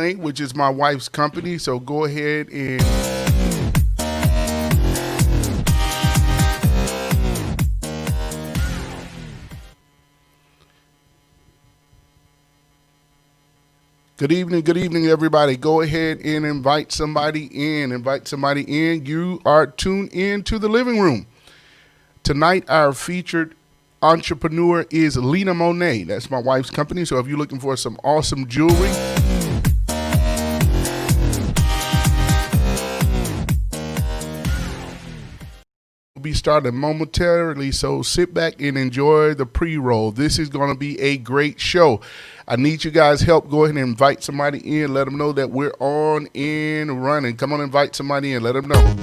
Monet, which is my wife's company. So go ahead and good evening, everybody. Go ahead and invite somebody in. You are tuned in to the living room. Tonight, our featured entrepreneur is Lena Monet. That's my wife's company. So if you're looking for some awesome jewelry, we'll be starting momentarily. So sit back and enjoy the pre-roll. This is going to be a great show. I need you guys' help. Go ahead and invite somebody in. Let them know that we're on and running. Come on, invite somebody in. Let them know.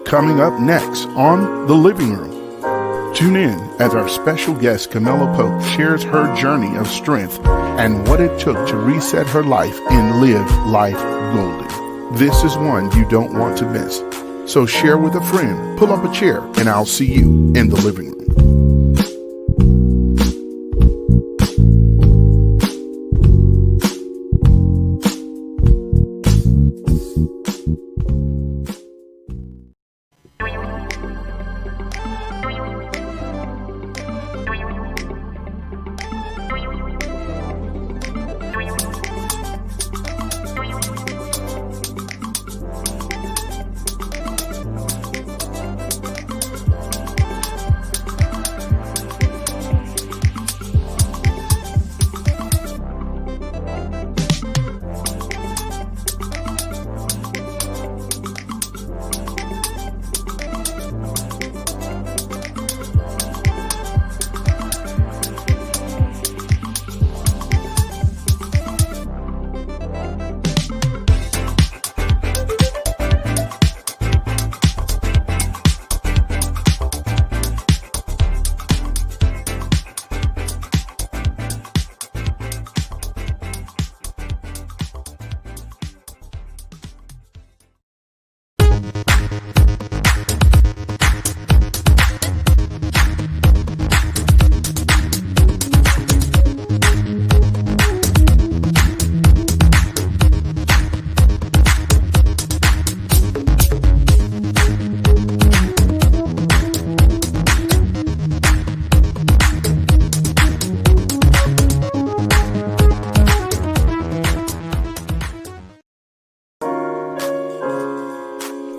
Coming up next on The Living Room, tune in as our special guest Camilla Pope shares her journey of strength and what it took to reset her life and live life golden. This is one you don't want to miss. So share with a friend, pull up a chair, and I'll see you in the living room.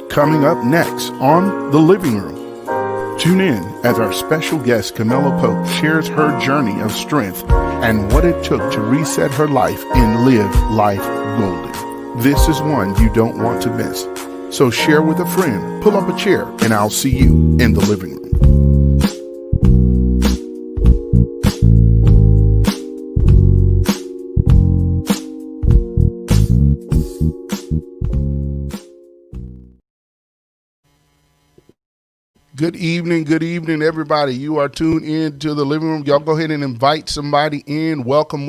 Coming up next on The Living Room, tune in as our special guest Camilla Pope shares her journey of strength and what it took to reset her life and live life golden. This is one you don't want to miss. So share with a friend, pull up a chair, and I'll see you in the living room. Good evening, everybody. You are tuned in to the living room. Y'all go ahead and invite somebody in. Welcome.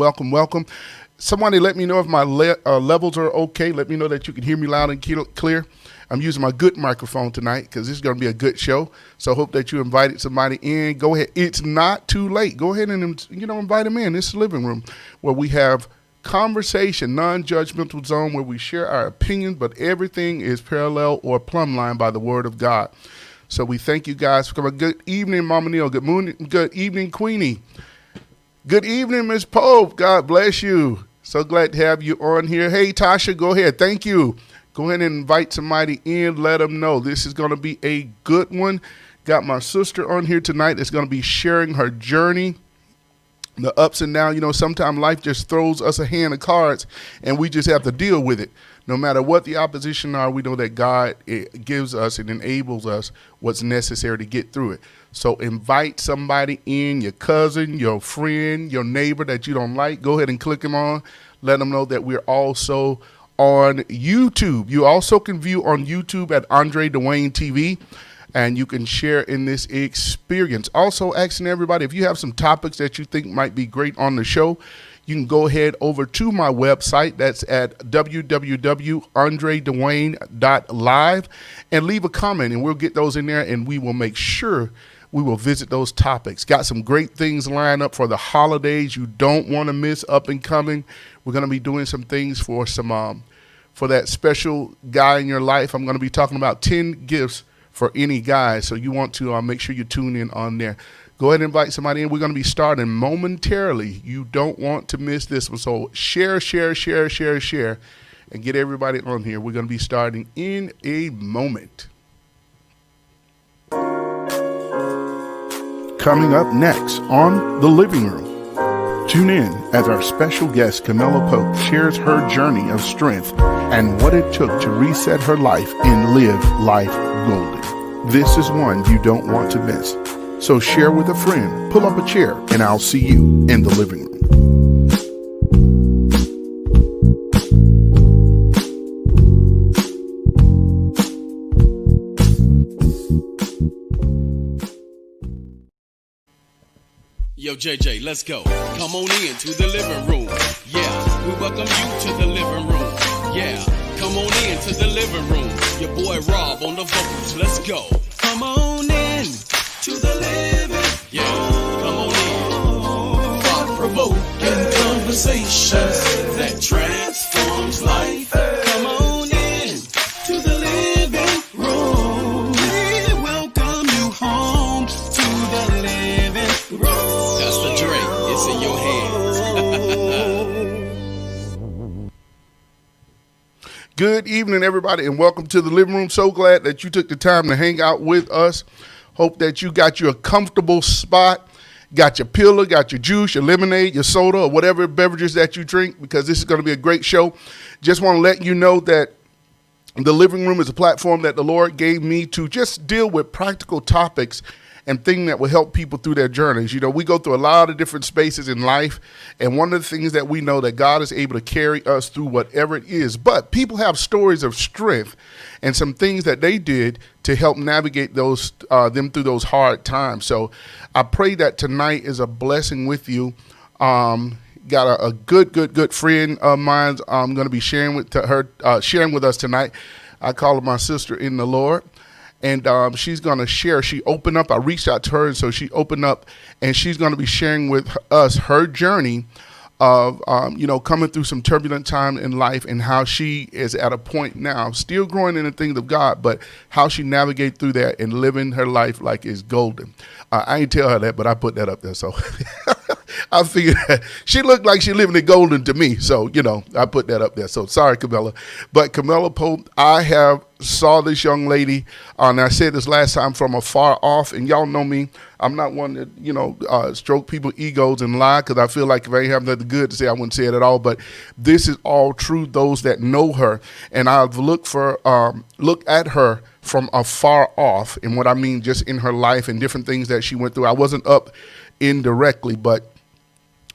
Somebody let me know if my levels are okay. Let me know that you can hear me loud and clear. I'm using my good microphone tonight because this is going to be a good show. So I hope that you invited somebody in. Go ahead. It's not too late. Go ahead and invite them in. This is the living room where we have conversation, non-judgmental zone where we share our opinions, but everything is parallel or plumb line by the word of God. So we thank you guys for coming. Good evening, Mama Neal. Good morning. Good evening, Queenie. Good evening, Miss Pope. God bless you. So glad to have you on here. Hey, Tasha, go ahead. Thank you. Go ahead and invite somebody in. Let them know. This is going to be a good one. Got my sister on here tonight that's going to be sharing her journey, the ups and downs. Sometimes life just throws us a hand of cards, and we just have to deal with it. No matter what the opposition are, we know that God gives us and enables us what's necessary to get through it. So invite somebody in, your cousin, your friend, your neighbor that you don't like. Go ahead and click them on. Let them know that we're also on YouTube. You also can view on YouTube at Andre Dwayne TV, and you can share in this experience. Also asking everybody, if you have some topics that you think might be great on the show, you can go ahead over to my website. That's at www.andredwayne.live and leave a comment, and we'll get those in there, and we will make sure we will visit those topics. Got some great things lined up for the holidays you don't want to miss up and coming. We're going to be doing some things for for that special guy in your life. I'm going to be talking about 10 gifts for any guy, so you want to make sure you tune in on there. Go ahead and invite somebody in. We're going to be starting momentarily. You don't want to miss this one. So share, and get everybody on here. We're going to be starting in a moment. Coming up next on The Living Room, tune in as our special guest, Camilla Pope, shares her journey of strength and what it took to reset her life and live life golden. This is one you don't want to miss. So share with a friend, pull up a chair, and I'll see you in the living room. Yo, JJ, let's go. Come on in to the living room. Yeah, we welcome you to the living room. Yeah, come on in to the living room. Your boy Rob on the vocals. Let's go. Come on in to the living. Yeah, come on in. Thought-provoking conversations that transforms life. Come on in to the living room. We welcome you home to the living room. That's the Drake. It's in your hands. Good evening, everybody, and welcome to the living room. So glad that you took the time to hang out with us. Hope that you got you a comfortable spot, got your pillow, got your juice, your lemonade, your soda, or whatever beverages that you drink, because this is going to be a great show. Just want to let you know that the living room is a platform that the Lord gave me to just deal with practical topics and things that will help people through their journeys. You know, we go through a lot of different spaces in life, and one of the things that we know that God is able to carry us through whatever it is. But people have stories of strength and some things that they did to help navigate those them through those hard times. So I pray that tonight is a blessing with you. Got a good friend of mine. I'm going to be sharing with us tonight. I call her my sister in the Lord. And she's going to share. She opened up. I reached out to her, and so she opened up, and she's going to be sharing with us her journey of, coming through some turbulent time in life, and how she is at a point now, still growing in the things of God, but how she navigates through that and living her life like it's golden. I ain't tell her that, but I put that up there. So I figured that she looked like she living it golden to me. So, I put that up there. So sorry, Camilla. But Camilla Pope, I have saw this young lady, and I said this last time, from afar off, and y'all know me. I'm not one to, stroke people's egos and lie, because I feel like if I ain't have nothing good to say, I wouldn't say it at all. But this is all true, those that know her. And I've look at her from afar off, and what I mean just in her life and different things that she went through. I wasn't up indirectly, but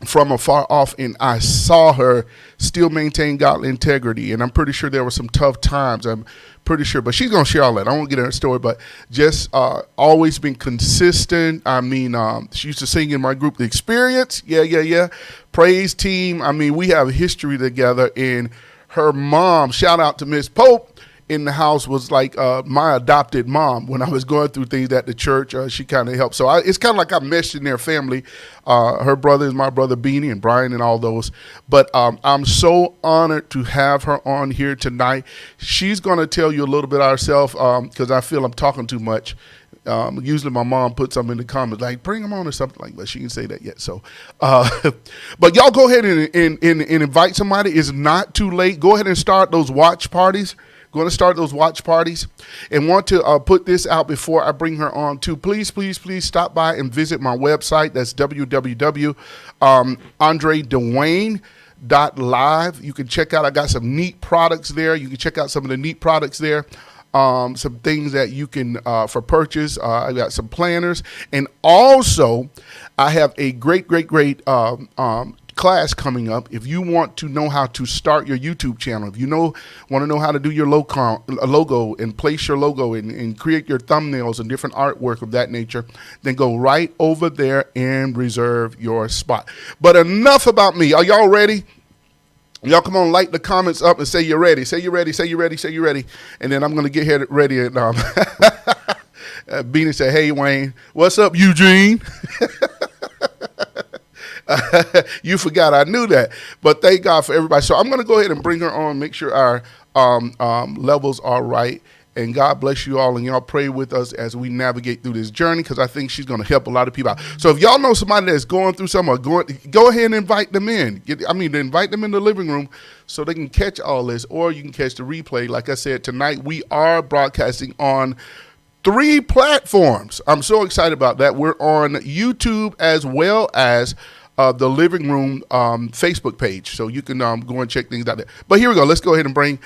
from afar off, and I saw her still maintain godly integrity. And I'm pretty sure there were some tough times. I'm pretty sure, but she's going to share all that. I won't get in her story, but just always been consistent. I mean, she used to sing in my group, The Experience. Yeah. Praise team. I mean, we have history together, and her mom, shout out to Miss Pope, in the house was like my adopted mom. When I was going through things at the church, she kind of helped. So it's kind of like I meshed in their family. Her brother is my brother Beanie, and Brian, and all those. But I'm so honored to have her on here tonight. She's going to tell you a little bit about herself, because I feel I'm talking too much. Usually my mom puts something in the comments like, bring them on or something like that. She didn't say that yet. So, but y'all go ahead and invite somebody. It's not too late. Go ahead and start those watch parties. Going to start those watch parties, and want to put this out before I bring her on too. Please stop by and visit my website. That's www.andredwayne.live. You can check out, I got some neat products there. You can check out some of the neat products there. Some things that you can, for purchase. I got some planners, and also I have a great class coming up. If you want to know how to start your YouTube channel, if you want to know how to do your logo and place your logo and create your thumbnails and different artwork of that nature, then go right over there and reserve your spot. But enough about me. Are y'all ready? Y'all come on, light the comments up and say you're ready. Say you're ready, say you're ready, say you're ready. And then I'm going to get here ready. And Beanie said, hey, Wayne. What's up, Eugene? You forgot I knew that. But thank God for everybody. So I'm going to go ahead and bring her on, make sure our levels are right. And God bless you all, and y'all pray with us as we navigate through this journey, because I think she's going to help a lot of people out. So if y'all know somebody that's going through something, or go ahead and invite them in. Invite them in the living room so they can catch all this, or you can catch the replay. Like I said, tonight we are broadcasting on 3 platforms. I'm so excited about that. We're on YouTube as well as the Living Room Facebook page. So you can go and check things out there. But here we go. Let's go ahead and bring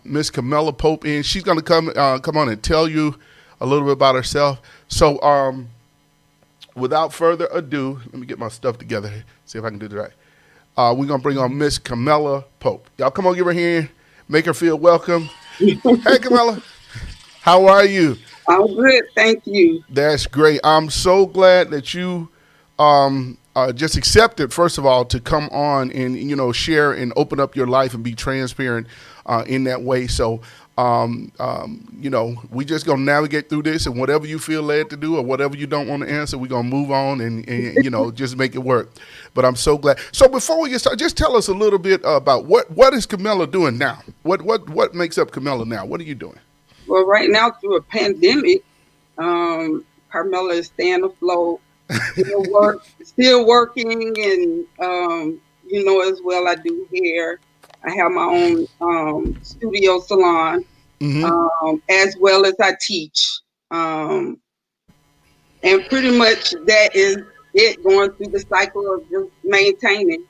Miss Camilla Pope in. She's going to come on and tell you a little bit about herself. So without further ado, let me get my stuff together. See if I can do that right. We're going to bring on Miss Camilla Pope. Y'all come on, give her a hand. Make her feel welcome. Hey, Camilla. How are you? I'm good. Thank you. That's great. I'm so glad that you just accepted, first of all, to come on and, share and open up your life and be transparent in that way. So, we just going to navigate through this, and whatever you feel led to do or whatever you don't want to answer, we're going to move on and just make it work. But I'm so glad. So before we get started, just tell us a little bit about what is Camilla doing now? What makes up Camilla now? What are you doing? Well, right now, through a pandemic, Carmella is staying afloat. Still working, and as well, I do hair. I have my own studio salon, as well as I teach, and pretty much that is it. Going through the cycle of just maintaining.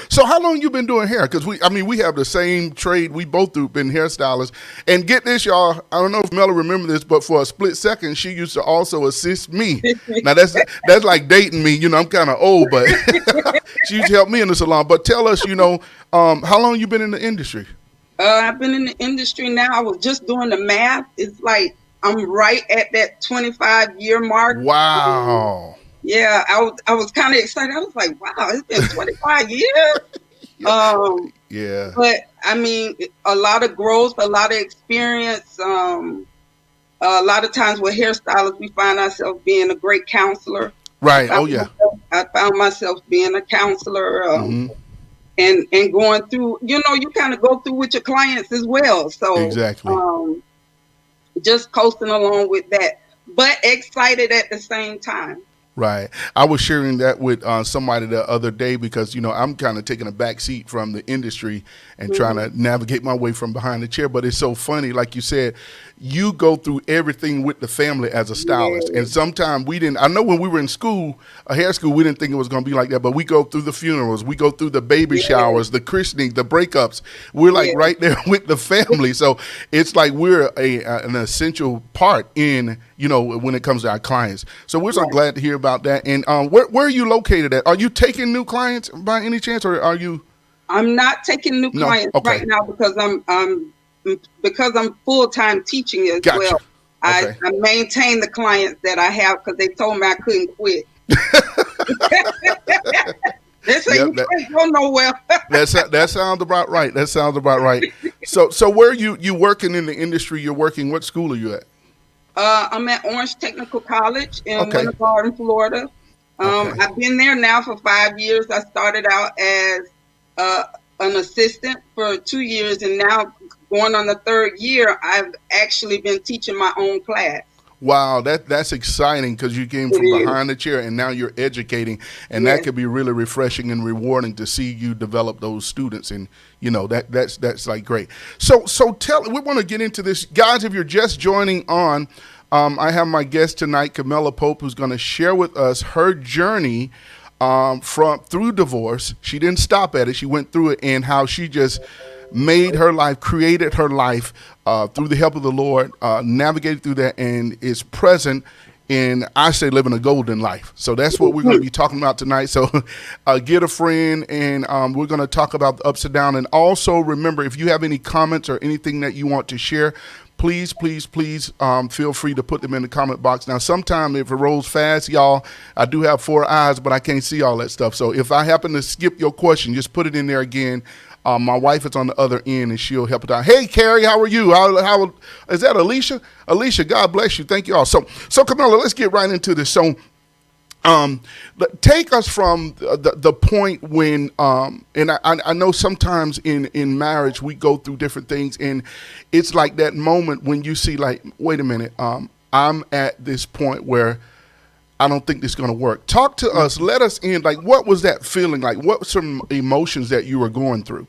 So how long you been doing hair? Because we have the same trade. We both been hairstylists. And get this, y'all. I don't know if Mella remember this, but for a split second, she used to also assist me. Now that's like dating me. I'm kind of old, but she used to help me in the salon. But tell us, how long you been in the industry? I've been in the industry now. I was just doing the math. It's like I'm right at that 25-year mark. Wow. Yeah, I was kind of excited. I was like, wow, it's been 25 years. Yeah. But a lot of growth, a lot of experience. A lot of times with hairstylists, we find ourselves being a great counselor. Right. I found myself being a counselor and going through, you kind of go through with your clients as well. So exactly. Just coasting along with that, but excited at the same time. Right. I was sharing that with somebody the other day because, I'm kind of taking a back seat from the industry and trying to navigate my way from behind the chair. But it's so funny. Like you said, you go through everything with the family as a stylist. And sometimes I know when we were in school, hair school, we didn't think it was going to be like that. But we go through the funerals. We go through the baby showers, the christening, the breakups. We're like right there with the family. So it's like we're an essential part in, when it comes to our clients. So we're so glad to hear about that. And where are you located at? Are you taking new clients by any chance, or are you? I'm not taking new clients right now because I'm full-time teaching as well. I maintain the clients that I have because they told me I couldn't quit. They say you can't go nowhere. That sounds about right. That sounds about right. So where you working in the industry? You're working. What school are you at? I'm at Orange Technical College in Winter Garden, Florida. I've been there now for 5 years. I started out as an assistant for 2 years, and now going on the 3rd year, I've actually been teaching my own class. Wow, that's exciting because you came from behind the chair and now you're educating, and that could be really refreshing and rewarding to see you develop those students, and that's like great. So we want to get into this, guys. If you're just joining on, I have my guest tonight, Camilla Pope, who's going to share with us her journey through divorce. She didn't stop at it; she went through it, and how she just made her life, created her life through the help of the Lord, navigated through that, and is present And I say living a golden life. So that's what we're going to be talking about tonight. So get a friend, and we're going to talk about the ups and downs. And also remember, if you have any comments or anything that you want to share, please feel free to put them in the comment box. Now, sometime if it rolls fast, y'all, I do have 4 eyes, but I can't see all that stuff. So if I happen to skip your question, just put it in there again. My wife is on the other end, and she'll help it out. Hey, Carrie, how are you? How is that, Alicia? Alicia, God bless you. Thank you all. So Camilla, let's get right into this. So, take us from the point when, and I know sometimes in marriage we go through different things, and it's like that moment when you see, like, wait a minute, I'm at this point where I don't think this is going to work. Talk to us. Let us in. Like, what was that feeling like? What were some emotions that you were going through?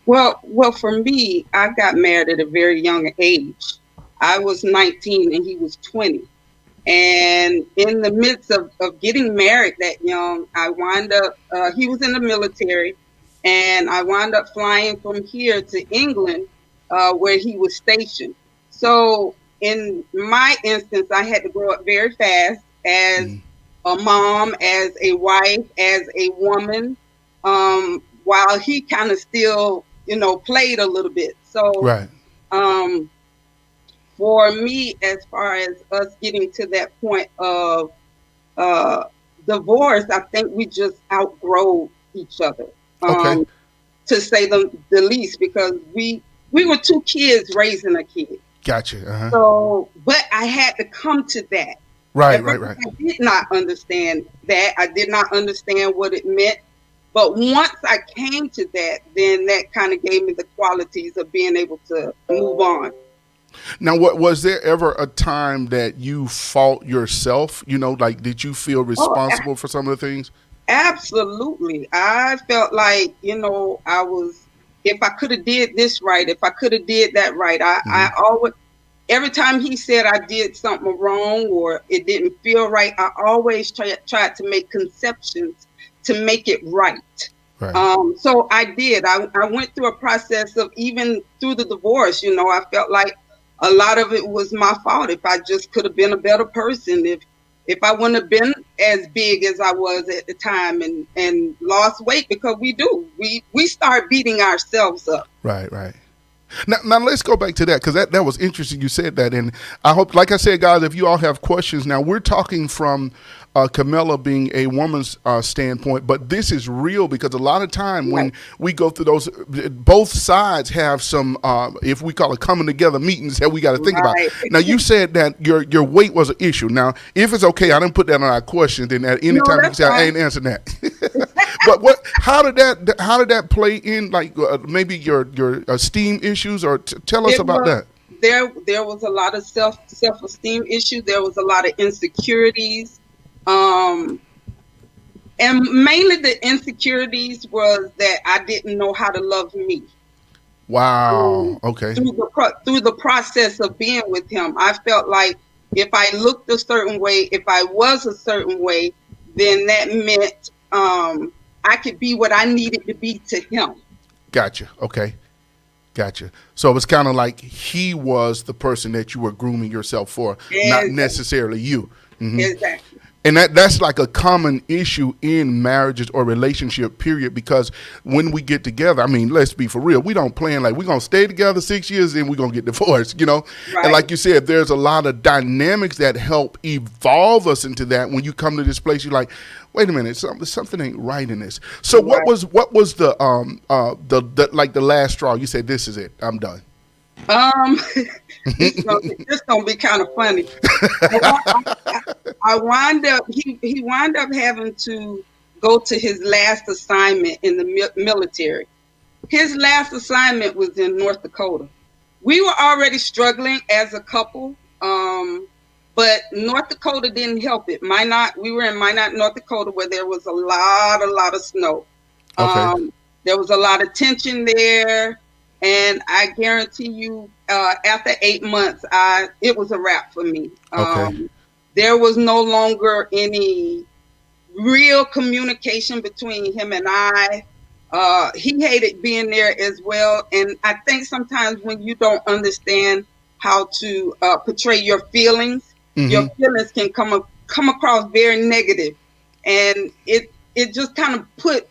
Well, for me, I got married at a very young age. I was 19 and he was 20. And in the midst of getting married that young, I wound up, he was in the military, and I wound up flying from here to England, where he was stationed. So in my instance, I had to grow up very fast as a mom, as a wife, as a woman, while he kind of still, played a little bit. So, right. For me, as far as us getting to that point of divorce, I think we just outgrow each other, Okay. to say the least, because we were 2 kids raising a kid. Gotcha. Uh-huh. So, but I had to come to that. Right. I did not understand that. I did not understand what it meant. But once I came to that, then that kind of gave me the qualities of being able to move on. Now, what was there ever a time that you fought yourself? Like, did you feel responsible for some of the things? Absolutely. I felt like, I was, if I could have did this right, if I could have did that right, I always, every time he said I did something wrong or it didn't feel right, I always tried to make concessions to make it right. Right. So I did. I went through a process of, even through the divorce, I felt like a lot of it was my fault. If I just could have been a better person, if I wouldn't have been as big as I was at the time and lost weight, because we start beating ourselves up. Right. Now let's go back to that, because that was interesting. You said that, and I hope, like I said, guys, if you all have questions, now we're talking from Camilla being a woman's standpoint, but this is real, because a lot of time when we go through those, both sides have some, if we call it coming together meetings that we got to think about. Now, you said that your weight was an issue. Now, if it's okay, I didn't put that on our question. Then at any time you can say I ain't answering that. But how did that play in? Like maybe your esteem issues, or tell us about that. There was a lot of self-esteem issues. There was a lot of insecurities. And mainly the insecurities was that I didn't know how to love me. Wow. Okay. Through the process of being with him, I felt like if I looked a certain way, if I was a certain way, then that meant I could be what I needed to be to him. Gotcha. Okay. Gotcha. So it was kind of like he was the person that you were grooming yourself for, not necessarily you. Mm-hmm. Exactly. And that's like a common issue in marriages or relationship, period, because when we get together, I mean, let's be for real, we don't plan like we're going to stay together 6 years and we're going to get divorced, Right. And like you said, there's a lot of dynamics that help evolve us into that. When you come to this place, you're like, wait a minute, something ain't right in this. So what was the like the last straw? You said, this is it, I'm done. It's gonna be kind of funny. I wound up. He wound up having to go to his last assignment in the military. His last assignment was in North Dakota. We were already struggling as a couple, but North Dakota didn't help it. We were in Minot, North Dakota, where there was a lot of snow. Okay. There was a lot of tension there. And I guarantee you, after 8 months, it was a wrap for me. Okay. There was no longer any real communication between him and I. He hated being there as well. And I think sometimes when you don't understand how to portray your feelings, your feelings can come across very negative, and it just kind of put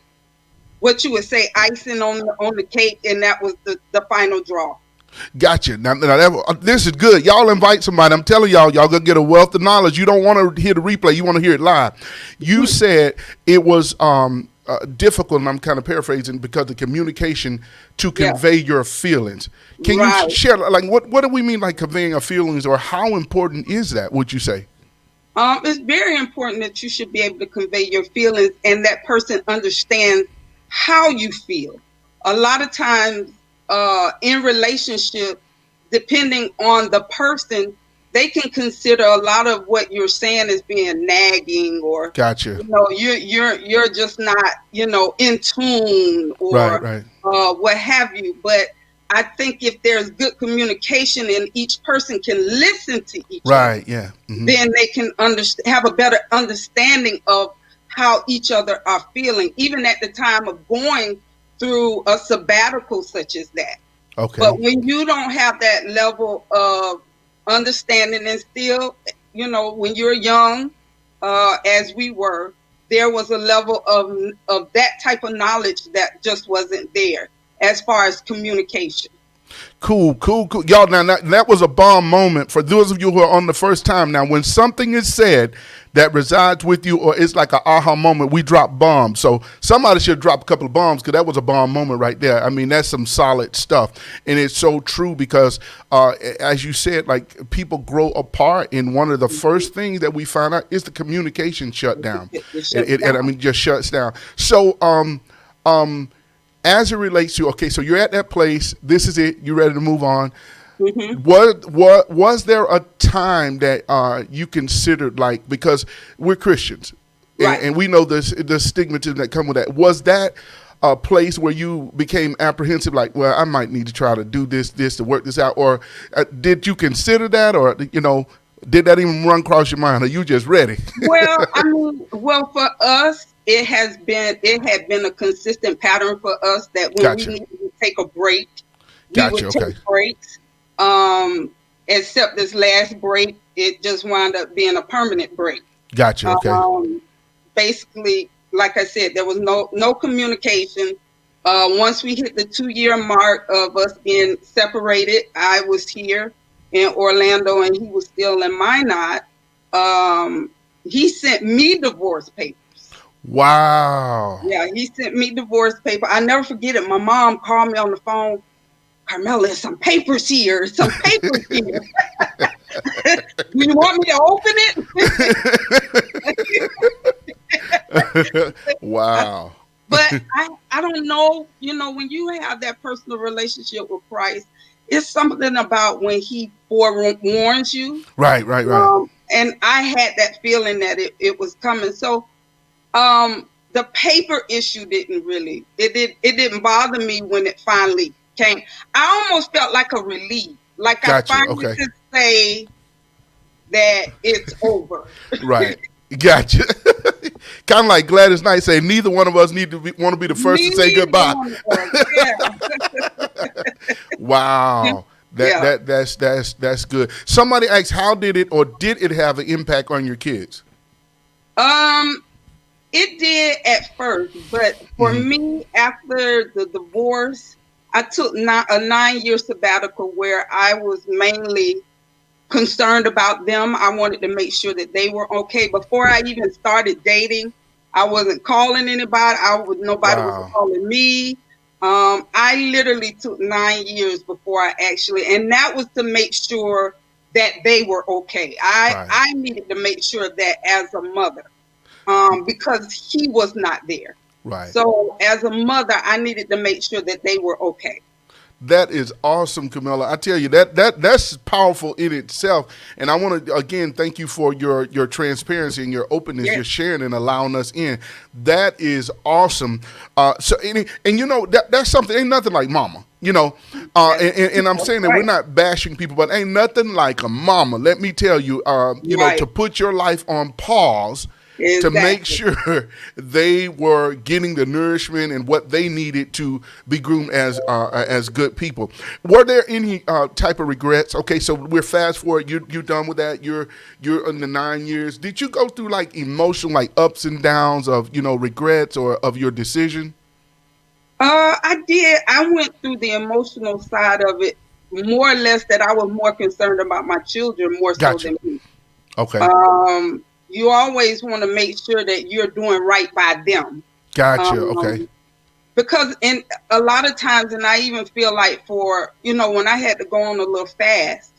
what you would say icing on the cake, and that was the final draw. Gotcha. Now this is good. Y'all invite somebody. I'm telling y'all gonna get a wealth of knowledge. You don't want to hear the replay. You want to hear it live. You said it was difficult, and I'm kind of paraphrasing, because the communication to convey your feelings. Can you share, like, what do we mean, like, conveying our feelings, or how important is that, would you say? It's very important that you should be able to convey your feelings, and that person understands how you feel. A lot of times, in relationship, depending on the person, they can consider a lot of what you're saying as being nagging, or gotcha. You're just not in tune, or what have you. But I think if there's good communication and each person can listen to each other, then they can have a better understanding of how each other are feeling, even at the time of going through a sabbatical such as that. Okay. But when you don't have that level of understanding, and still, when you're young, as we were, there was a level of that type of knowledge that just wasn't there as far as communication. Cool. Y'all, now that was a bomb moment for those of you who are on the first time. Now, when something is said that resides with you, or it's like an aha moment, we drop bombs. So somebody should drop a couple of bombs, because that was a bomb moment right there. I mean, that's some solid stuff. And it's so true, because as you said, like, people grow apart, and one of the first things that we find out is the communication shut down. It just shuts down. So as it relates to, okay, so you're at that place, this is it, you're ready to move on. Was there a time that you considered, like, because we're Christians, and we know the stigmatism that come with that. Was that a place where you became apprehensive, like, well, I might need to try to do this to work this out, or did you consider that, or did that even run across your mind? Are you just ready? Well, for us, it had been a consistent pattern for us that when we needed to take a break, we would take breaks. Except this last break, it just wound up being a permanent break. Gotcha. Okay. Basically, like I said, there was no communication. Once we hit the 2-year mark of us being separated, I was here in Orlando and he was still in Minot. He sent me divorce papers. Wow. Yeah, he sent me divorce paper. I never forget it. My mom called me on the phone. Carmella, there's some papers here. Do you want me to open it? Wow. But I don't know, when you have that personal relationship with Christ, it's something about when he forewarns you. Right. And I had that feeling that it was coming. So the paper issue didn't bother me when it finally came. I almost felt like a relief. Like gotcha. I finally could say that it's over. Right. Gotcha. Kind of like Gladys Knight saying, neither one of us want to be the first to say goodbye. Wow. That's good. Somebody asked, how did it have an impact on your kids? It did at first, but for me, after the divorce, I took a 9-year sabbatical where I was mainly concerned about them. I wanted to make sure that they were okay. Before I even started dating, I wasn't calling anybody. Nobody was calling me. I literally took 9 years before and that was to make sure that they were okay. I needed to make sure that as a mother, because he was not there. Right. So as a mother, I needed to make sure that they were okay. That is awesome, Camilla. I tell you, that's powerful in itself. And I want to, again, thank you for your transparency and your openness, your sharing and allowing us in. That is awesome. That's something, ain't nothing like mama, and I'm saying that we're not bashing people, but ain't nothing like a mama. Let me tell you, to put your life on pause to make Exactly. sure they were getting the nourishment and what they needed to be groomed as good people. Were there any type of regrets? Okay, so we're fast forward. You're done with that. You're in the 9 years. Did you go through like emotional like ups and downs of regrets or of your decision? I did. I went through the emotional side of it more or less that I was more concerned about my children more so Gotcha. than me. Okay. You always want to make sure that you're doing right by them. Gotcha. Okay. Um, because in a lot of times, and I even feel like for, when I had to go on a little fast,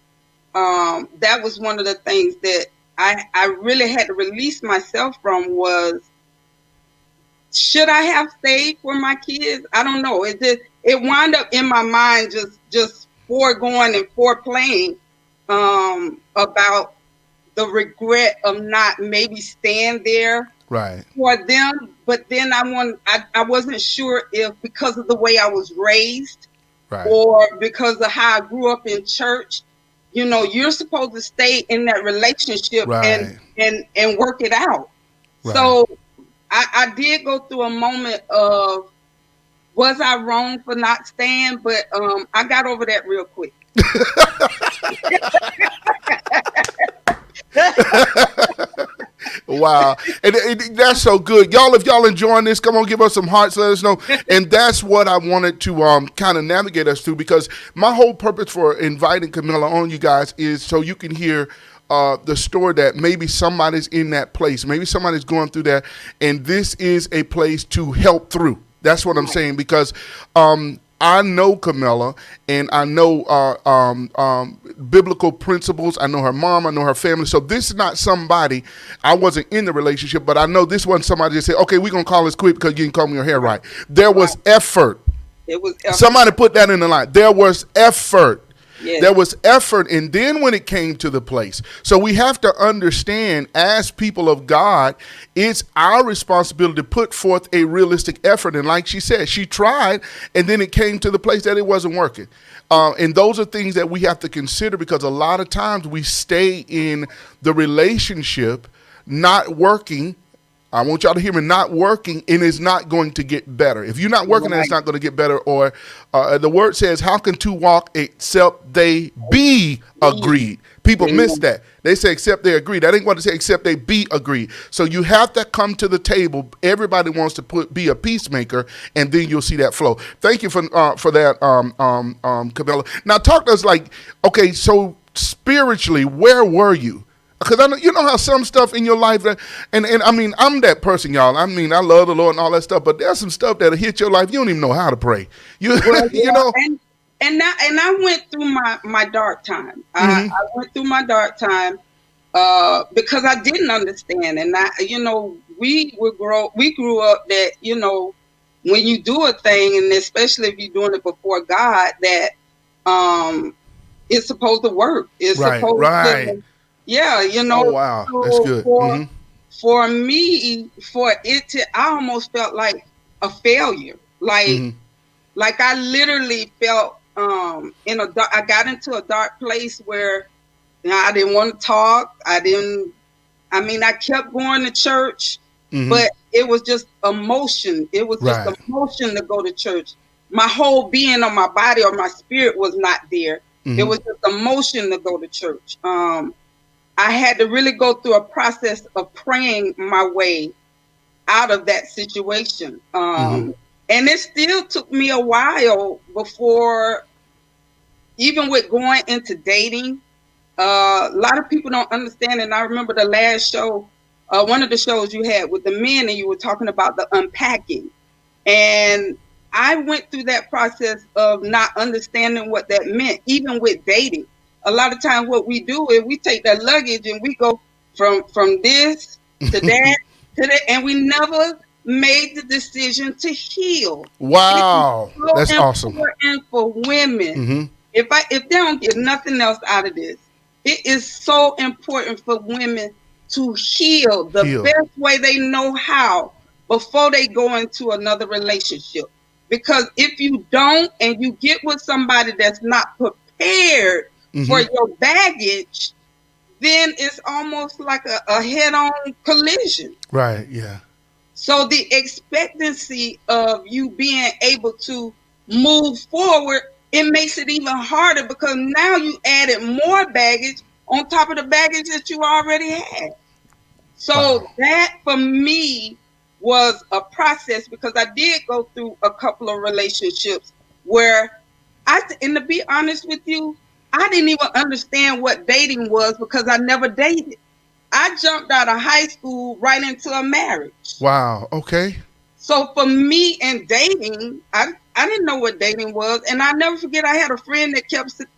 that was one of the things that I really had to release myself from was, should I have stayed for my kids? I don't know. It wound up in my mind just foregoing and foreplaying about the regret of not maybe staying there Right. for them. But then I wasn't sure if because of the way I was raised Right. or because of how I grew up in church, you're supposed to stay in that relationship Right. and work it out. Right. So I did go through a moment of, was I wrong for not staying? But I got over that real quick. Wow. And that's so good. Y'all, if y'all enjoying this, come on, give us some hearts, let us know. And that's what I wanted to kind of navigate us through, because my whole purpose for inviting Camilla on, you guys, is so you can hear the story that maybe somebody's in that place. Maybe somebody's going through that, and this is a place to help through. That's what I'm saying, because I know Camilla, and I know biblical principles. I know her mom. I know her family. So this is not somebody, I wasn't in the relationship, but I know this wasn't somebody that said, okay, we're going to call this quit because you didn't comb your hair right. There was effort. It was effort. Somebody put that in the line. There was effort. Yes. There was effort, and then when it came to the place. So we have to understand, as people of God, it's our responsibility to put forth a realistic effort. And like she said, she tried, and then it came to the place that it wasn't working. And those are things that we have to consider, because a lot of times we stay in the relationship not working. I want y'all to hear me, not working, and it's not going to get better. If you're not working, then it's not going to get better. Or the word says, how can two walk except they be agreed? People miss that. They say except they agree. That ain't what it say, except they be agreed. So you have to come to the table. Everybody wants to be a peacemaker, and then you'll see that flow. Thank you for that, Camilla. Now talk to us like, okay, so spiritually, where were you? Because I know, you know how some stuff in your life, and I mean, I'm that person, y'all. I mean, I love the Lord and all that stuff, but there's some stuff that'll hit your life. You don't even know how to pray. Well, You know? And I went through my dark time. I went through my dark time because I didn't understand. And we grew up that, when you do a thing, and especially if you're doing it before God, that it's supposed to work. It's supposed to. Yeah, Oh, wow. so That's good. For me, I almost felt like a failure. Like I literally felt I got into a dark place where I didn't want to talk. I kept going to church, but it was just emotion. It was just emotion to go to church. My whole being on my body or my spirit was not there. It was just emotion to go to church. I had to really go through a process of praying my way out of that situation. And it still took me a while before, even with going into dating, a lot of people don't understand. And I remember the last show, one of the shows you had with the men, and you were talking about the unpacking. And I went through that process of not understanding what that meant, even with dating. A lot of times what we do is we take that luggage and we go from this to that to that, and we never made the decision to heal. Wow. That's awesome. And for women, if they don't get nothing else out of this, it is so important for women to heal the best way they know how before they go into another relationship. Because if you don't, and you get with somebody that's not prepared for your baggage, then it's almost like a head-on collision. Right. Yeah. So the expectancy of you being able to move forward, it makes it even harder because now you added more baggage on top of the baggage that you already had. So Wow. that for me was a process because I did go through a couple of relationships where and to be honest with you, I didn't even understand what dating was because I never dated. I jumped out of high school right into a marriage. Wow. Okay. So for me and dating, I didn't know what dating was, and I never forget I had a friend that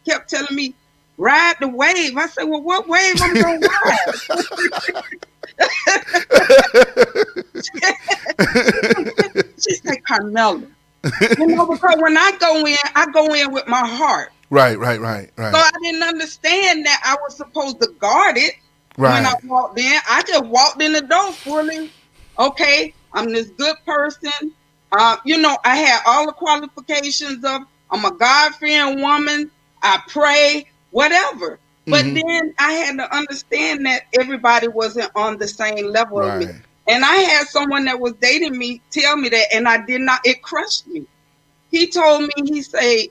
kept telling me, "Ride the wave." I said, "Well, what wave I'm gonna ride?" She said, "Carmella, because when I go in with my heart." Right. Right. Right. So Right. I didn't understand that I was supposed to guard it when I Right. walked in. I just walked in the door fully. Okay, I'm this good person. I had all the qualifications of I'm a God-fearing woman. I pray, whatever. But Mm-hmm. then I had to understand that everybody wasn't on the same level of me. Right. And I had someone that was dating me tell me that, and I did not. It crushed me. He told me, he say,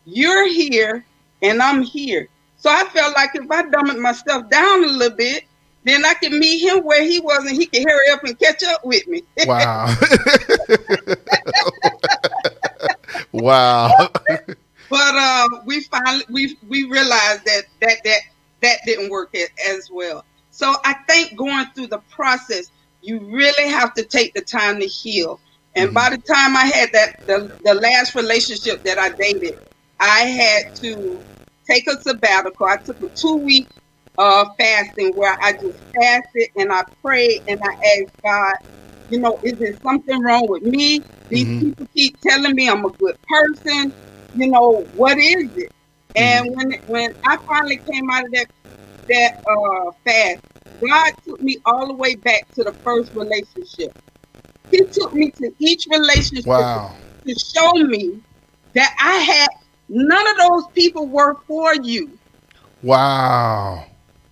"You're here and I'm here." So I felt like if I dumbed myself down a little bit, then I could meet him where he was and he could hurry up and catch up with me. Wow. Wow. But we finally we realized that didn't work as well. So I think going through the process, you really have to take the time to heal. And by the time I had the last relationship that I dated, I had to take a sabbatical. I took a 2-week fasting where I just fasted and I prayed and I asked God, is there something wrong with me? These people keep telling me I'm a good person. What is it? And when I finally came out of that fast, God took me all the way back to the first relationship. He took me to each relationship Wow. to show me that I had none of those people were for you. Wow.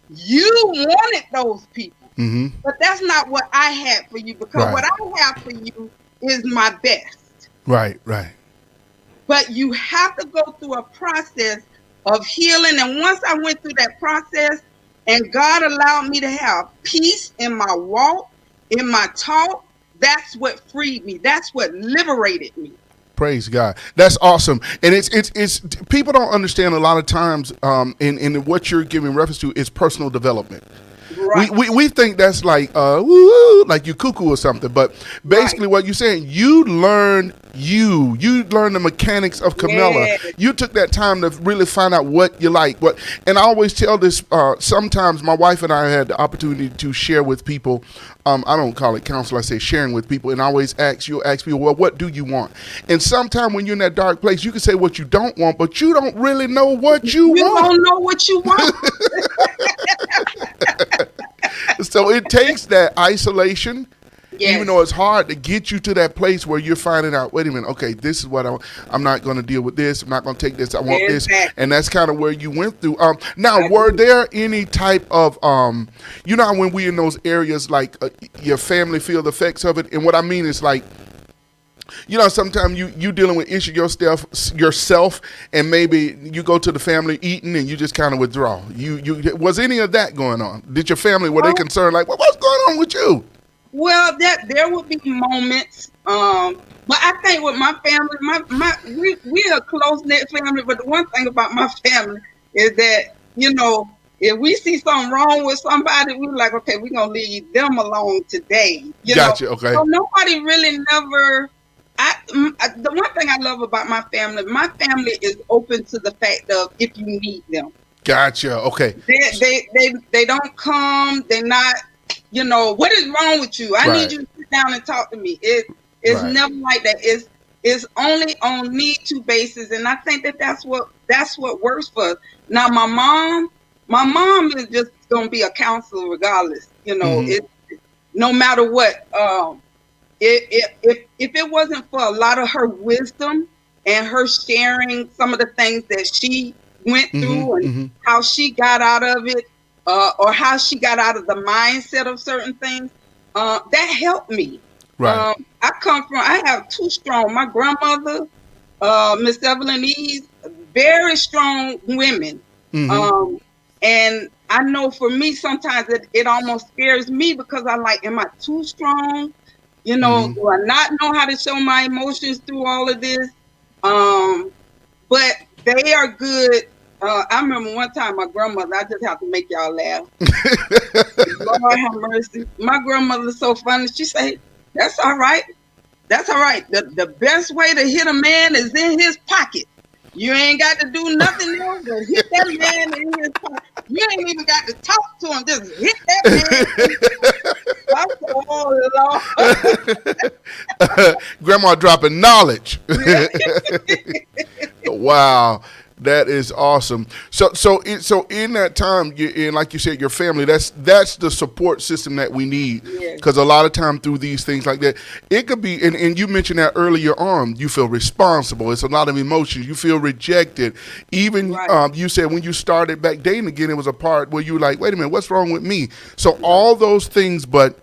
You wanted those people, Mm-hmm. but that's not what I had for you because what Right. I have for you is my best. Right. Right. But you have to go through a process of healing. And once I went through that process and God allowed me to have peace in my walk, in my talk, that's what freed me. That's what liberated me. Praise God. That's awesome. And it's people don't understand a lot of times in what you're giving reference to is personal development. Right. We think that's like woo, like you cuckoo or something, but basically what you're saying, you learn the mechanics of Camilla. Yes. You took that time to really find out what you like. And I always tell this. Sometimes my wife and I had the opportunity to share with people. I don't call it counsel. I say sharing with people. And I always ask people, well, what do you want? And sometimes when you're in that dark place, you can say what you don't want, but you don't really know what you want. You don't know what you want. So it takes that isolation, Yes. even though it's hard to get you to that place where you're finding out, wait a minute, okay, this is what I'm not going to deal with this. I'm not going to take this. I want this. Exactly. And that's kind of where you went through. Now, were there any type of, how when we in those areas, like your family feel the effects of it? And what I mean is like, sometimes you dealing with issue yourself, and maybe you go to the family eating and you just kind of withdraw. You was any of that going on? Did your family, were they concerned like, what's going on with you? Well, there would be moments, but I think with my family, we're a close knit family. But the one thing about my family is that if we see something wrong with somebody, we're like, okay, we're gonna leave them alone today. Gotcha. Okay. So nobody really never. The one thing I love about my family is open to the fact of if you need them. Gotcha. Okay. They don't come. They're not. What is wrong with you? I need you to sit down and talk to me. It's never like that. It's only on need to basis, and I think that's what works for us. Now, my mom is just gonna be a counselor regardless. No matter what. If it wasn't for a lot of her wisdom and her sharing some of the things that she went through and how she got out of it, or how she got out of the mindset of certain things. That helped me. Right. I have two strong, my grandmother, Miss Evelyn Eves, very strong women. And I know for me, sometimes it almost scares me because I'm like, am I too strong? You know, do I not know how to show my emotions through all of this? But they are good. I remember one time my grandmother, I just have to make y'all laugh. Lord have mercy. My grandmother's so funny. She say, that's all right. That's all right. The best way to hit a man is in his pocket. You ain't got to do nothing else but hit that man in his pocket. You ain't even got to talk to him. Just hit that man. Oh, Lord. Grandma dropping knowledge. Wow. That is awesome. So in that time, and like you said, your family, that's the support system that we need. Because a lot of time through these things like that, it could be, and you mentioned that earlier on, you feel responsible. It's a lot of emotions. You feel rejected. Even you said when you started back dating again, it was a part where you were like, wait a minute, what's wrong with me? So all those things, but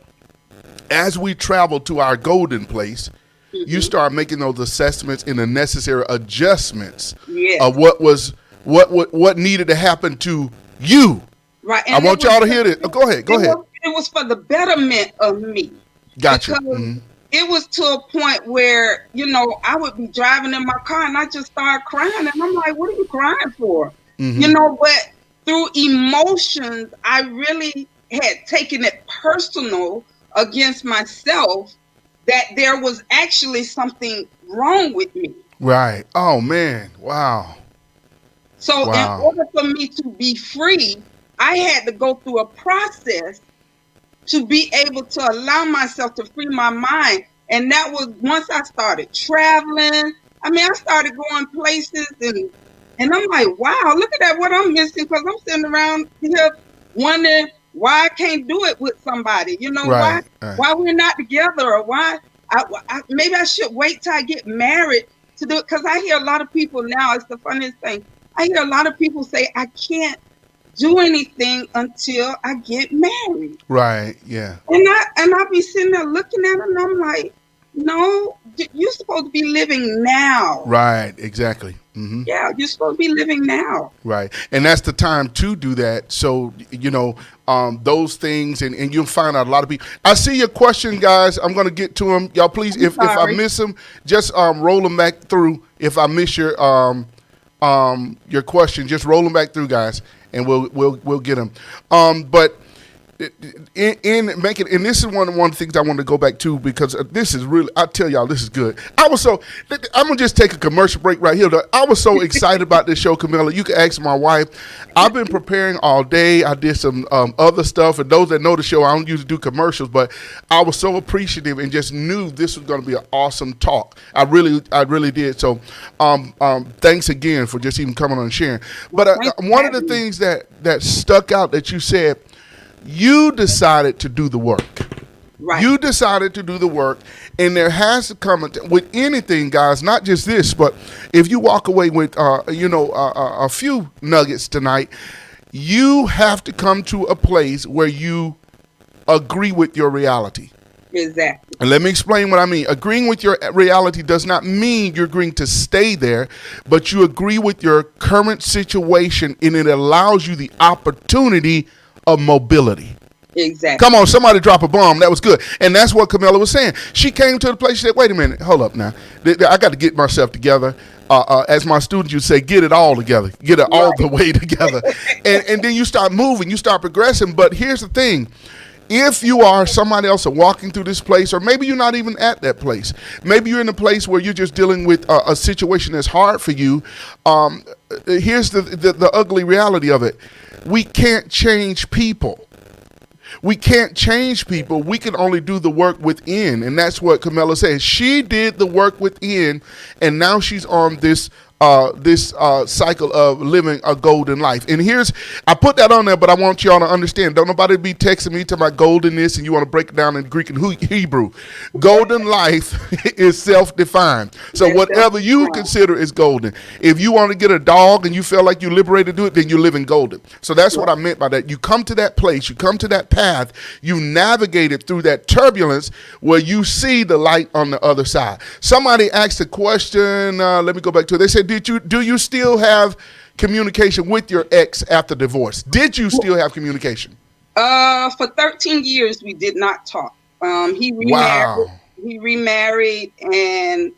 as we travel to our golden place, you start making those assessments and the necessary adjustments of what needed to happen to you. Right. And I want y'all to hear this. Go ahead. It was for the betterment of me. Gotcha. It was to a point where, you know, I would be driving in my car and I just started crying. And I'm like, what are you crying for? You know, but through emotions, I really had taken it personal against myself that there was actually something wrong with me. Right. Oh, man. Wow. So in order for me to be free, I had to go through a process to be able to allow myself to free my mind. And that was once I started traveling. I mean, I started going places and I'm like, wow, look at that, what I'm missing, because I'm sitting around here wondering why I can't do it with somebody, you know, why we're not together, or why maybe I should wait till I get married to do it. Because I hear a lot of people now, it's the funniest thing, I hear a lot of people say, I can't do anything until I get married. Right, yeah. And I be sitting there looking at them and I'm like, no, you're supposed to be living now. Right, exactly. Yeah, you're supposed to be living now. Right. And that's the time to do that. So, you know, those things, and you'll find out a lot of people. I see your question, guys. I'm going to get to them. Y'all, please, if I miss them, just roll them back through. If I miss your question, just roll them back through, guys, and we'll get them. But in making, and this is one of the things I want to go back to, because this is really, I tell y'all, this is good. I'm gonna just take a commercial break right here. I was so excited about this show, Camilla. You can ask my wife. I've been preparing all day. I did some other stuff, and those that know the show, I don't usually do commercials, but I was so appreciative and just knew this was going to be an awesome talk. I really did. So thanks again for just even coming on and sharing. But one of the things that stuck out that you said, you decided to do the work. Right. You decided to do the work, and there has to come with anything, guys. Not just this, but if you walk away with, a few nuggets tonight, you have to come to a place where you agree with your reality. Exactly. And let me explain what I mean. Agreeing with your reality does not mean you're agreeing to stay there, but you agree with your current situation, and it allows you the opportunity of mobility. Exactly. Come on, somebody drop a bomb. That was good. And that's what Camilla was saying. She came to the place, she said, wait a minute, hold up now. I got to get myself together. As my students would say, get it all together. Get it all the way together. and then you start moving, you start progressing. But here's the thing. If you are somebody else walking through this place, or maybe you're not even at that place, maybe you're in a place where you're just dealing with a situation that's hard for you, here's the ugly reality of it. We can't change people. We can't change people. We can only do the work within. And that's what Camilla says. She did the work within, and now she's on this cycle of living a golden life. And I put that on there, but I want y'all to understand. Don't nobody be texting me to my golden this, and you want to break it down in Greek and Hebrew. Golden life is self-defined. So whatever you consider is golden. If you want to get a dog and you feel like you're liberated to do it, then you're living golden. So that's what I meant by that. You come to that place, you come to that path, you navigate it through that turbulence where you see the light on the other side. Somebody asked a question. Let me go back to it. They said, do you still have communication with your ex after divorce? Did you still have communication? For 13 years, we did not talk. He remarried. Wow. He remarried, and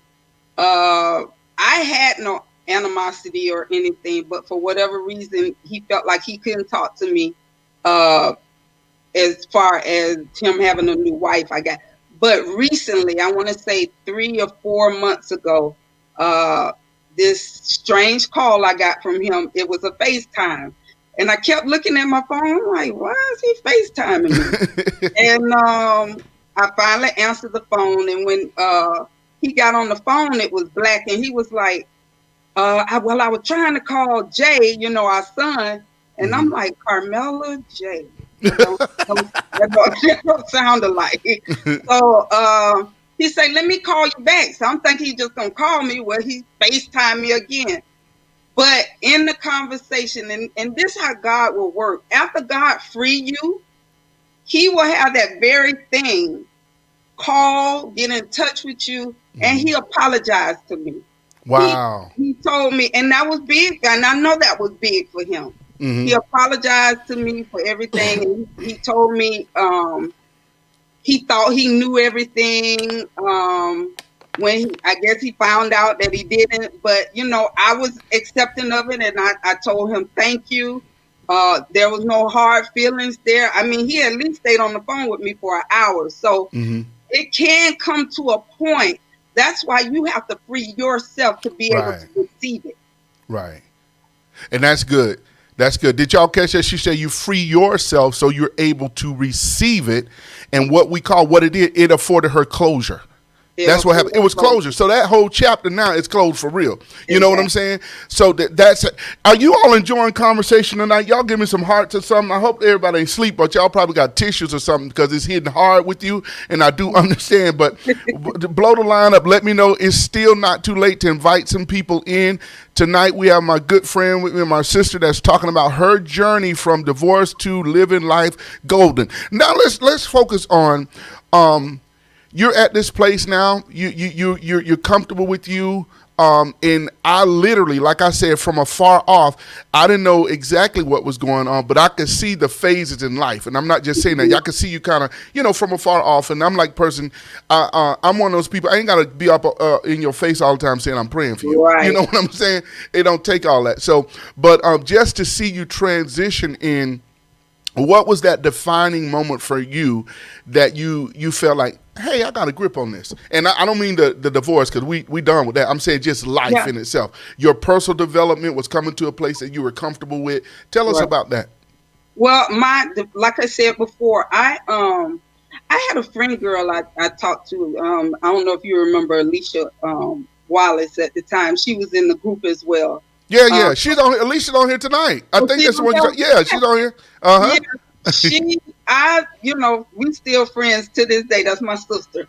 I had no animosity or anything, but for whatever reason, he felt like he couldn't talk to me as far as him having a new wife. But recently, I want to say 3 or 4 months ago, this strange call I got from him. It was a FaceTime. And I kept looking at my phone, like, why is he FaceTiming me? And I finally answered the phone. And when he got on the phone, it was black. And he was like, I was trying to call Jay, our son. And I'm like, Carmella Jay. That don't sound alike. So he said, let me call you back. So I'm thinking he's just going to call me. Well, he FaceTimed me again. But in the conversation, and this is how God will work. After God free you, he will have that very thing call, get in touch with you, and he apologized to me. Wow. He told me, and that was big, and I know that was big for him. He apologized to me for everything, and he told me he thought he knew everything. When I guess he found out that he didn't, but I was accepting of it, and I told him thank you. There was no hard feelings there. I mean, he at least stayed on the phone with me for an hour. So it can come to a point. That's why you have to free yourself to be able to receive it. Right. And that's good. That's good. Did y'all catch that? She said you free yourself so you're able to receive it. And what it afforded her closure. That's what happened. It was closure. So that whole chapter now is closed for real. You know what I'm saying? So that's it. Are you all enjoying conversation tonight? Y'all give me some hearts or something. I hope everybody ain't sleep, but y'all probably got tissues or something because it's hitting hard with you. And I do understand, but blow the line up. Let me know it's still not too late to invite some people in. Tonight we have my good friend with me, my sister, that's talking about her journey from divorce to living life golden. Now let's focus on you're at this place now. You're comfortable with you. And I literally, like I said, from afar off, I didn't know exactly what was going on, but I could see the phases in life. And I'm not just saying that. I could see you kind of, from afar off. And I'm like I'm one of those people. I ain't got to be up in your face all the time saying I'm praying for you. Right. You know what I'm saying? It don't take all that. So, but just to see you transition in, what was that defining moment for you that you felt like, hey, I got a grip on this? And I don't mean the divorce, because we done with that. I'm saying just life in itself. Your personal development was coming to a place that you were comfortable with. Tell us about that. Well, like I said before, I had a friend girl I talked to. I don't know if you remember Alicia Wallace at the time. She was in the group as well. Yeah. She's on. Alicia's on here tonight. I think that's the one. She's on here. Yeah, we still friends to this day. That's my sister.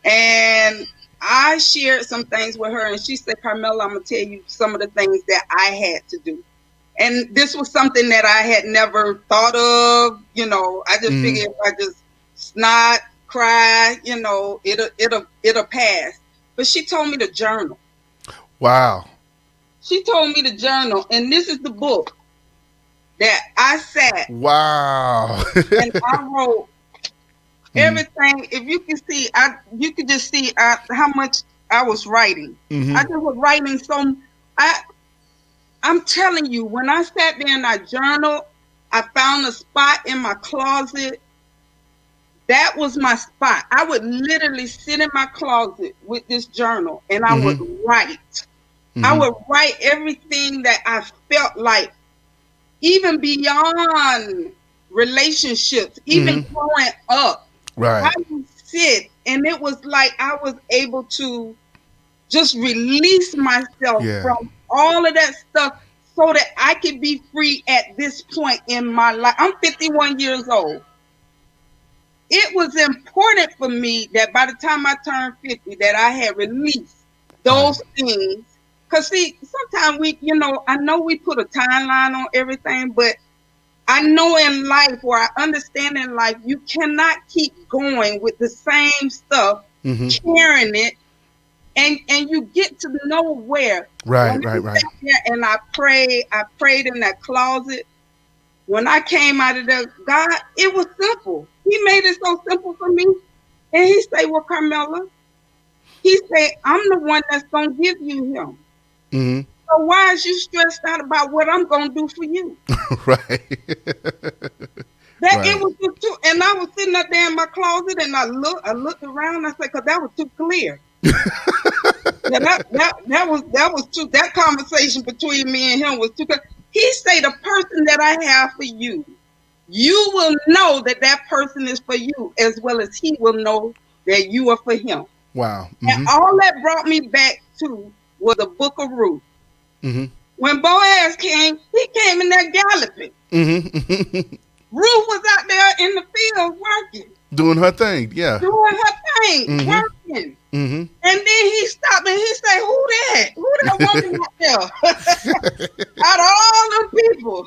And I shared some things with her, and she said, Carmella, I'm going to tell you some of the things that I had to do. And this was something that I had never thought of. I just figured if I just snot, cry, it'll pass. But she told me to journal. Wow. She told me to journal, and this is the book that I sat. Wow. And I wrote everything. If you can see, you could just see how much I was writing. I just was writing I'm telling you, when I sat there and I journaled, I found a spot in my closet. That was my spot. I would literally sit in my closet with this journal, and I would write. I would write everything that I felt like, even beyond relationships, even growing up. Right. I would sit, and it was like I was able to just release myself from all of that stuff so that I could be free at this point in my life. I'm 51 years old. It was important for me that by the time I turned 50, that I had released those things. Because, see, sometimes I know we put a timeline on everything, but I know in life, or I understand in life, you cannot keep going with the same stuff, carrying it, and you get to nowhere. Right. And I prayed in that closet. When I came out of there, God, it was simple. He made it so simple for me. And he said, well, Carmella, he said, I'm the one that's going to give you him. Mm-hmm. So why is you stressed out about what I'm going to do for you? Right. It was just too, and I was sitting up there in my closet, and I looked around. I said, because that was too clear. that was too. That conversation between me and him was too clear. He say, the person that I have for you, you will know that that person is for you, as well as he will know that you are for him. Wow. Mm-hmm. And all that brought me back to was the book of Ruth. Mm-hmm. When Boaz came, he came in there galloping. Mm-hmm. Ruth was out there in the field working. Doing her thing, yeah. Working. Mm-hmm. And then he stopped and he said, who that? Who that woman out there? Out of all them people.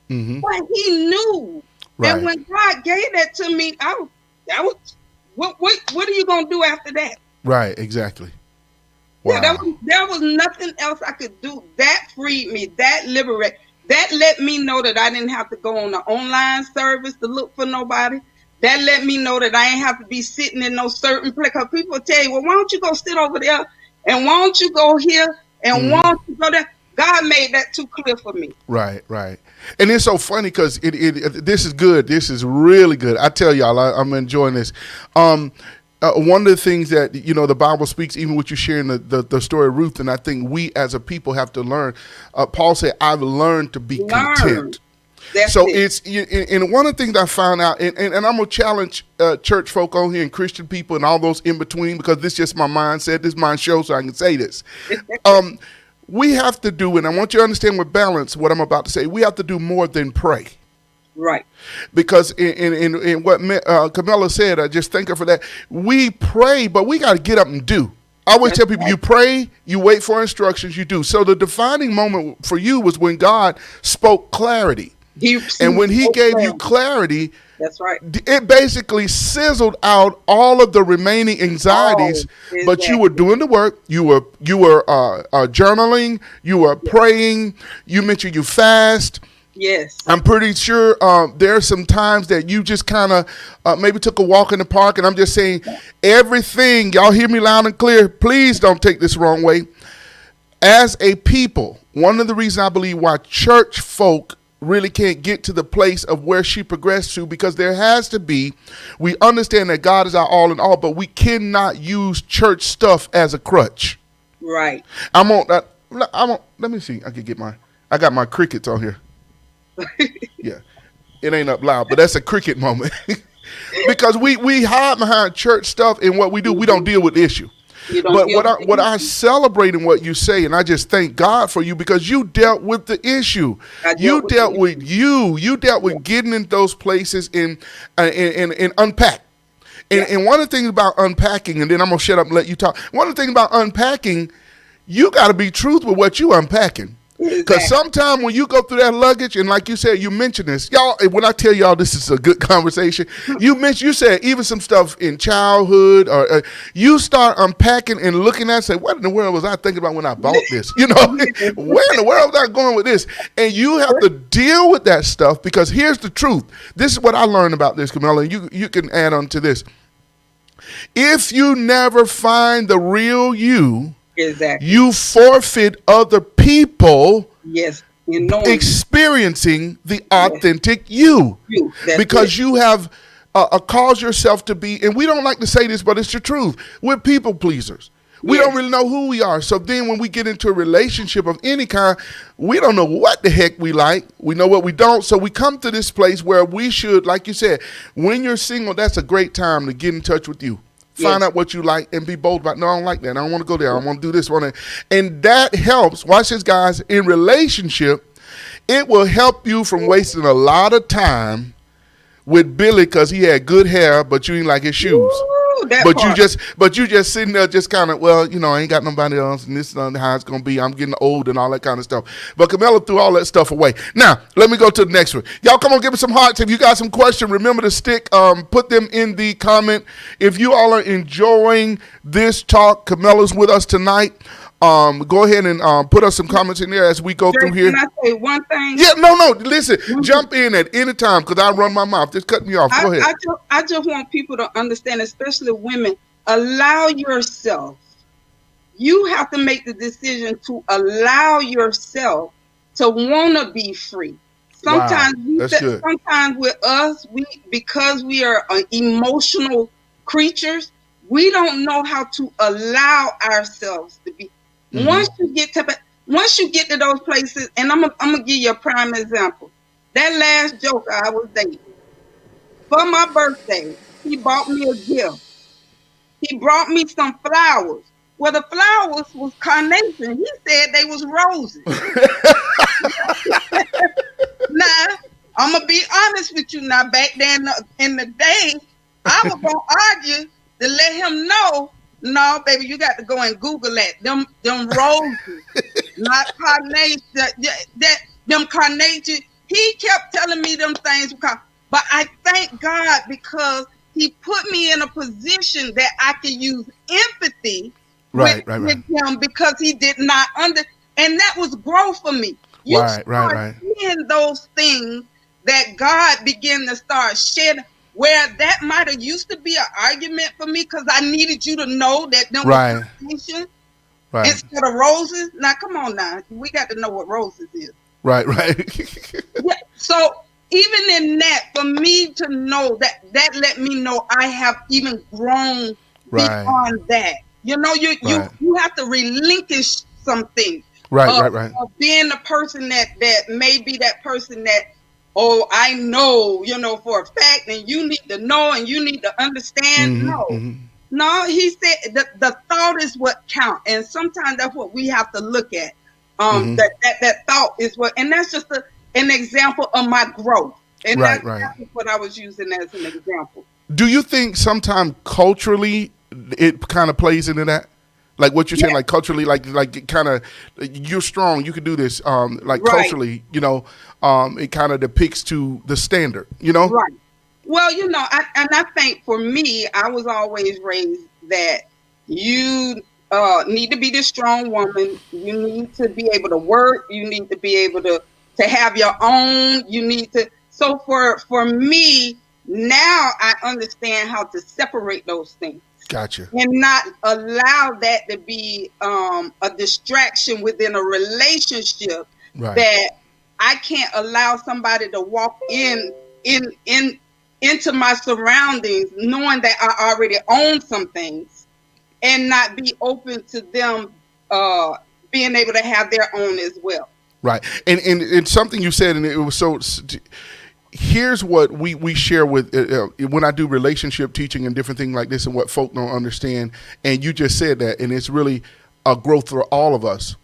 Mm-hmm. But he knew. Right. And when God gave that to me, what are you going to do after that? Right, exactly. Wow. Yeah, there was nothing else I could do. That freed me. That liberated. That let me know that I didn't have to go on the online service to look for nobody. That let me know that I ain't have to be sitting in no certain place. Because people tell you, well, why don't you go sit over there? And why don't you go here? And why don't you go there? God made that too clear for me. Right. And it's so funny because this is good. This is really good. I tell y'all, I'm enjoying this. One of the things that, the Bible speaks, even with you sharing the story of Ruth, and I think we as a people have to learn. Paul said, I've learned to be content. And one of the things I found out, and I'm going to challenge church folk on here and Christian people and all those in between, because this is just my mindset. This is my show, so I can say this. We have to do, and I want you to understand with balance what I'm about to say, we have to do more than pray. Right. Because in what Camilla said, I just thank her for that. We pray, but we got to get up and do. I always tell people, you pray, you wait for instructions, you do. So the defining moment for you was when God spoke clarity. And when he gave you clarity, that's right, it basically sizzled out all of the remaining anxieties. But you were doing the work. You were journaling. You were praying. You mentioned you fast. Yes. I'm pretty sure there are some times that you just kind of maybe took a walk in the park. And I'm just saying everything. Y'all hear me loud and clear. Please don't take this the wrong way. As a people, one of the reasons I believe why church folk really can't get to the place of where she progressed to, because there has to be, we understand that God is our all in all, but we cannot use church stuff as a crutch. Right. Let me see. I got my crickets on here. Yeah. It ain't up loud, but that's a cricket moment. Because we hide behind church stuff, and what we do, we don't deal with the issue. But what I celebrate in what you say, and I just thank God for you, because you dealt with the issue. You dealt with getting in those places and unpack. And one of the things about unpacking, and then I'm going to shut up and let you talk. One of the things about unpacking, you got to be truthful with what you unpacking. Because sometimes when you go through that luggage, and like you said, you mentioned this, y'all, when I tell y'all this is a good conversation, you said even some stuff in childhood, or you start unpacking and looking at it, say, what in the world was I thinking about when I bought this? Where in the world was I going with this? And you have to deal with that stuff, because here's the truth. This is what I learned about this, Camilla, and you can add on to this. If you never find the real you, exactly, you forfeit other people experiencing the authentic you. Because you have caused yourself to be, and we don't like to say this, but it's the truth. We're people pleasers. We don't really know who we are. So then when we get into a relationship of any kind, we don't know what the heck we like. We know what we don't. So we come to this place where we should, like you said, when you're single, that's a great time to get in touch with you. Find out what you like and be bold about, no, I don't like that. I don't want to go there. I want to do this one. And that helps. Watch this, guys. In relationship, it will help you from wasting a lot of time with Billy because he had good hair, but you didn't like his shoes. Ooh, But you just sitting there just kind of, well, I ain't got nobody else, and this is how it's going to be. I'm getting old and all that kind of stuff. But Camilla threw all that stuff away. Now, let me go to the next one. Y'all come on, give me some hearts. If you got some questions, remember to put them in the comment. If you all are enjoying this talk, Camilla's with us tonight. Go ahead and put us some comments in there as we go through here. Can I say one thing? Yeah, no. Listen, jump in at any time because I run my mouth. Just cut me off. Go ahead. I just want people to understand, especially women, allow yourself. You have to make the decision to allow yourself to want to be free. Sometimes, sometimes with us, because we are emotional creatures, we don't know how to allow ourselves to be. Mm-hmm. Once you get to those places, and I'm gonna give you a prime example. That last joker I was dating, for my birthday, he bought me a gift. He brought me some flowers. Well, the flowers was carnation. He said they was roses. Now, I'm gonna be honest with you. Now, back then in the day, I was gonna argue to let him know, no, baby, you got to go and Google that. Them roses, not carnation. Them carnation. He kept telling me them things, but I thank God because he put me in a position that I could use empathy with him because he did not and that was growth for me. You start seeing those things that God began to start shedding. Where that might have used to be an argument for me because I needed you to know that them was carnation instead of roses. Now, come on now. We got to know what roses is. Right. Yeah, so even in that, for me to know that let me know I have even grown beyond that. You have to relinquish something. Right. Of being the person that may be that person that, oh, I know, for a fact, and you need to know and you need to understand. No, he said the thought is what counts. And sometimes that's what we have to look at. That thought is what, and that's just an example of my growth. And that's what I was using as an example. Do you think sometimes culturally it kind of plays into that? Like what you're saying, like culturally, like it kind of, you're strong, you can do this. Culturally, it kind of depicts to the standard, Right. Well, I think for me, I was always raised that you need to be the strong woman. You need to be able to work. You need to be able to have your own. You need to. So for me, now I understand how to separate those things. Gotcha. And not allow that to be a distraction within a relationship that I can't allow somebody to walk into my surroundings knowing that I already own some things and not be open to them being able to have their own as well. Right. And something you said, and it was so... Here's what we share with when I do relationship teaching and different things like this and what folk don't understand. And you just said that, and it's really a growth for all of us.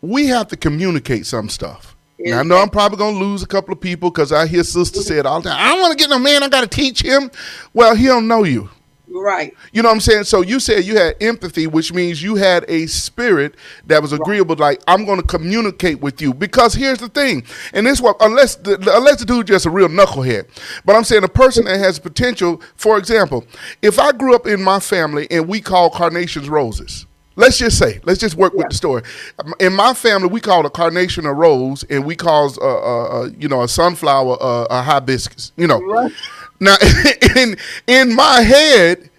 We have to communicate some stuff. Now, I know I'm probably going to lose a couple of people because I hear sister say it all the time. I don't want to get no man. I got to teach him. Well, he don't know you. Right. You know what I'm saying? So you said you had empathy, which means you had a spirit that was agreeable. Like, I'm going to communicate with you because here's the thing. And this what, unless the dude just a real knucklehead, but I'm saying a person that has potential. For example, if I grew up in my family and we call carnations roses, let's just work with the story. In my family, we call a carnation a rose and we call a sunflower a hibiscus, Right. Now, in my head,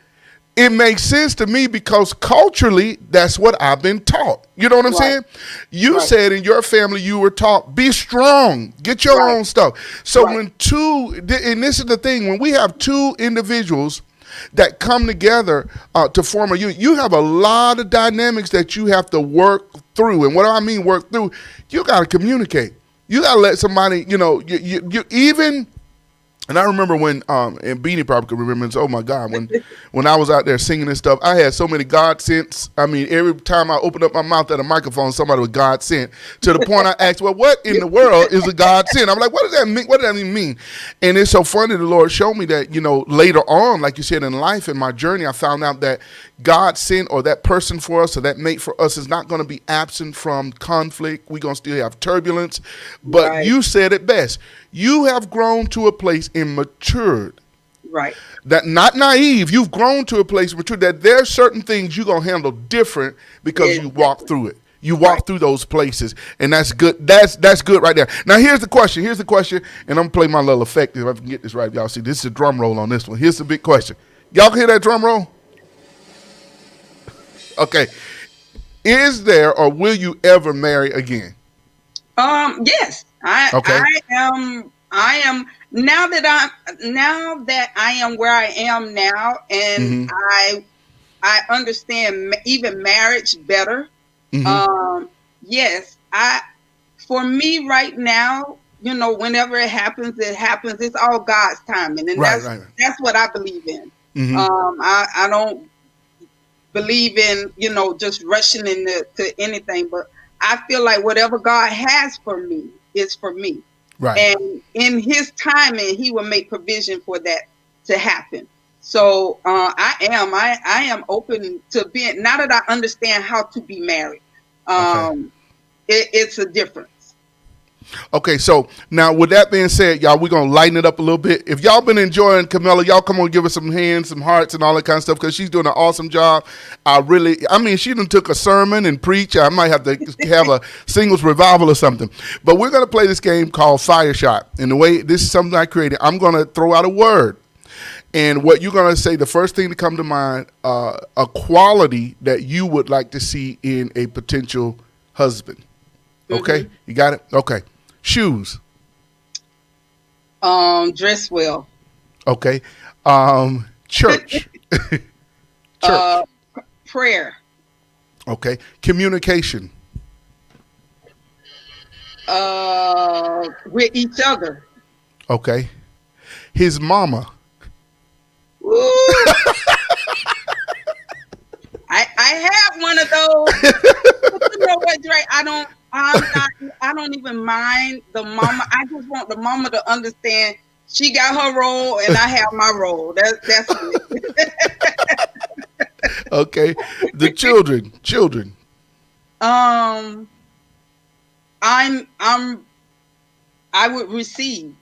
it makes sense to me because culturally, that's what I've been taught. You know what I'm saying? You said in your family, you were taught, be strong, get your own stuff. So when and this is the thing, when we have two individuals that come together to form a unit, you have a lot of dynamics that you have to work through. And what do I mean work through? You got to communicate. You got to let somebody, you even... And I remember when, and Beanie probably could remember this, oh my God, when I was out there singing and stuff, I had so many God sents. I mean, every time I opened up my mouth at a microphone, somebody was God sent, to the point I asked, well, what in the world is a God sent? I'm like, what does that mean? What does that even mean? And it's so funny, the Lord showed me that, later on, like you said, in life, in my journey, I found out that God sent, or that person for us, or that mate for us, is not going to be absent from conflict. We're going to still have turbulence. But Right. you said it best. You have grown to a place and matured. Right. That not naive. You've grown to a place matured that there are certain things you're going to handle different because you walk through it. You walk through those places, and that's good. That's good right there. Now here's the question. And I'm gonna play my little effect if I can get this right. Y'all see, this is a drum roll on this one. Here's the big question. Y'all can hear that drum roll? Okay. Is there, or will you ever marry again? Yes, I am now that I am where I am now, and I understand even marriage better. Yes, for me right now, whenever it happens, it's all God's timing, and that's what I believe in. I don't believe in just rushing into anything, but I feel like whatever God has for me is for me. Right. And in His timing, He will make provision for that to happen. So I am open to being. Now that I understand how to be married, it's a difference. Okay, so now with that being said, y'all, we're going to lighten it up a little bit. If y'all been enjoying Camilla, y'all come on, give her some hands, some hearts, and all that kind of stuff, because she's doing an awesome job. She done took a sermon and preach. I might have to have a singles revival or something. But we're going to play this game called Fire Shot. And the way, this is something I created. I'm going to throw out a word. And what you're going to say, the first thing to come to mind, a quality that you would like to see in a potential husband. Okay? You got it? Okay. Shoes. Dress well. Okay. Church. Church. Prayer. Okay. Communication. With each other. Okay. His mama. Ooh. I have one of those. But you know what, Dre? I don't even mind the mama. I just want the mama to understand she got her role and I have my role. That's it. Okay. The children. I would receive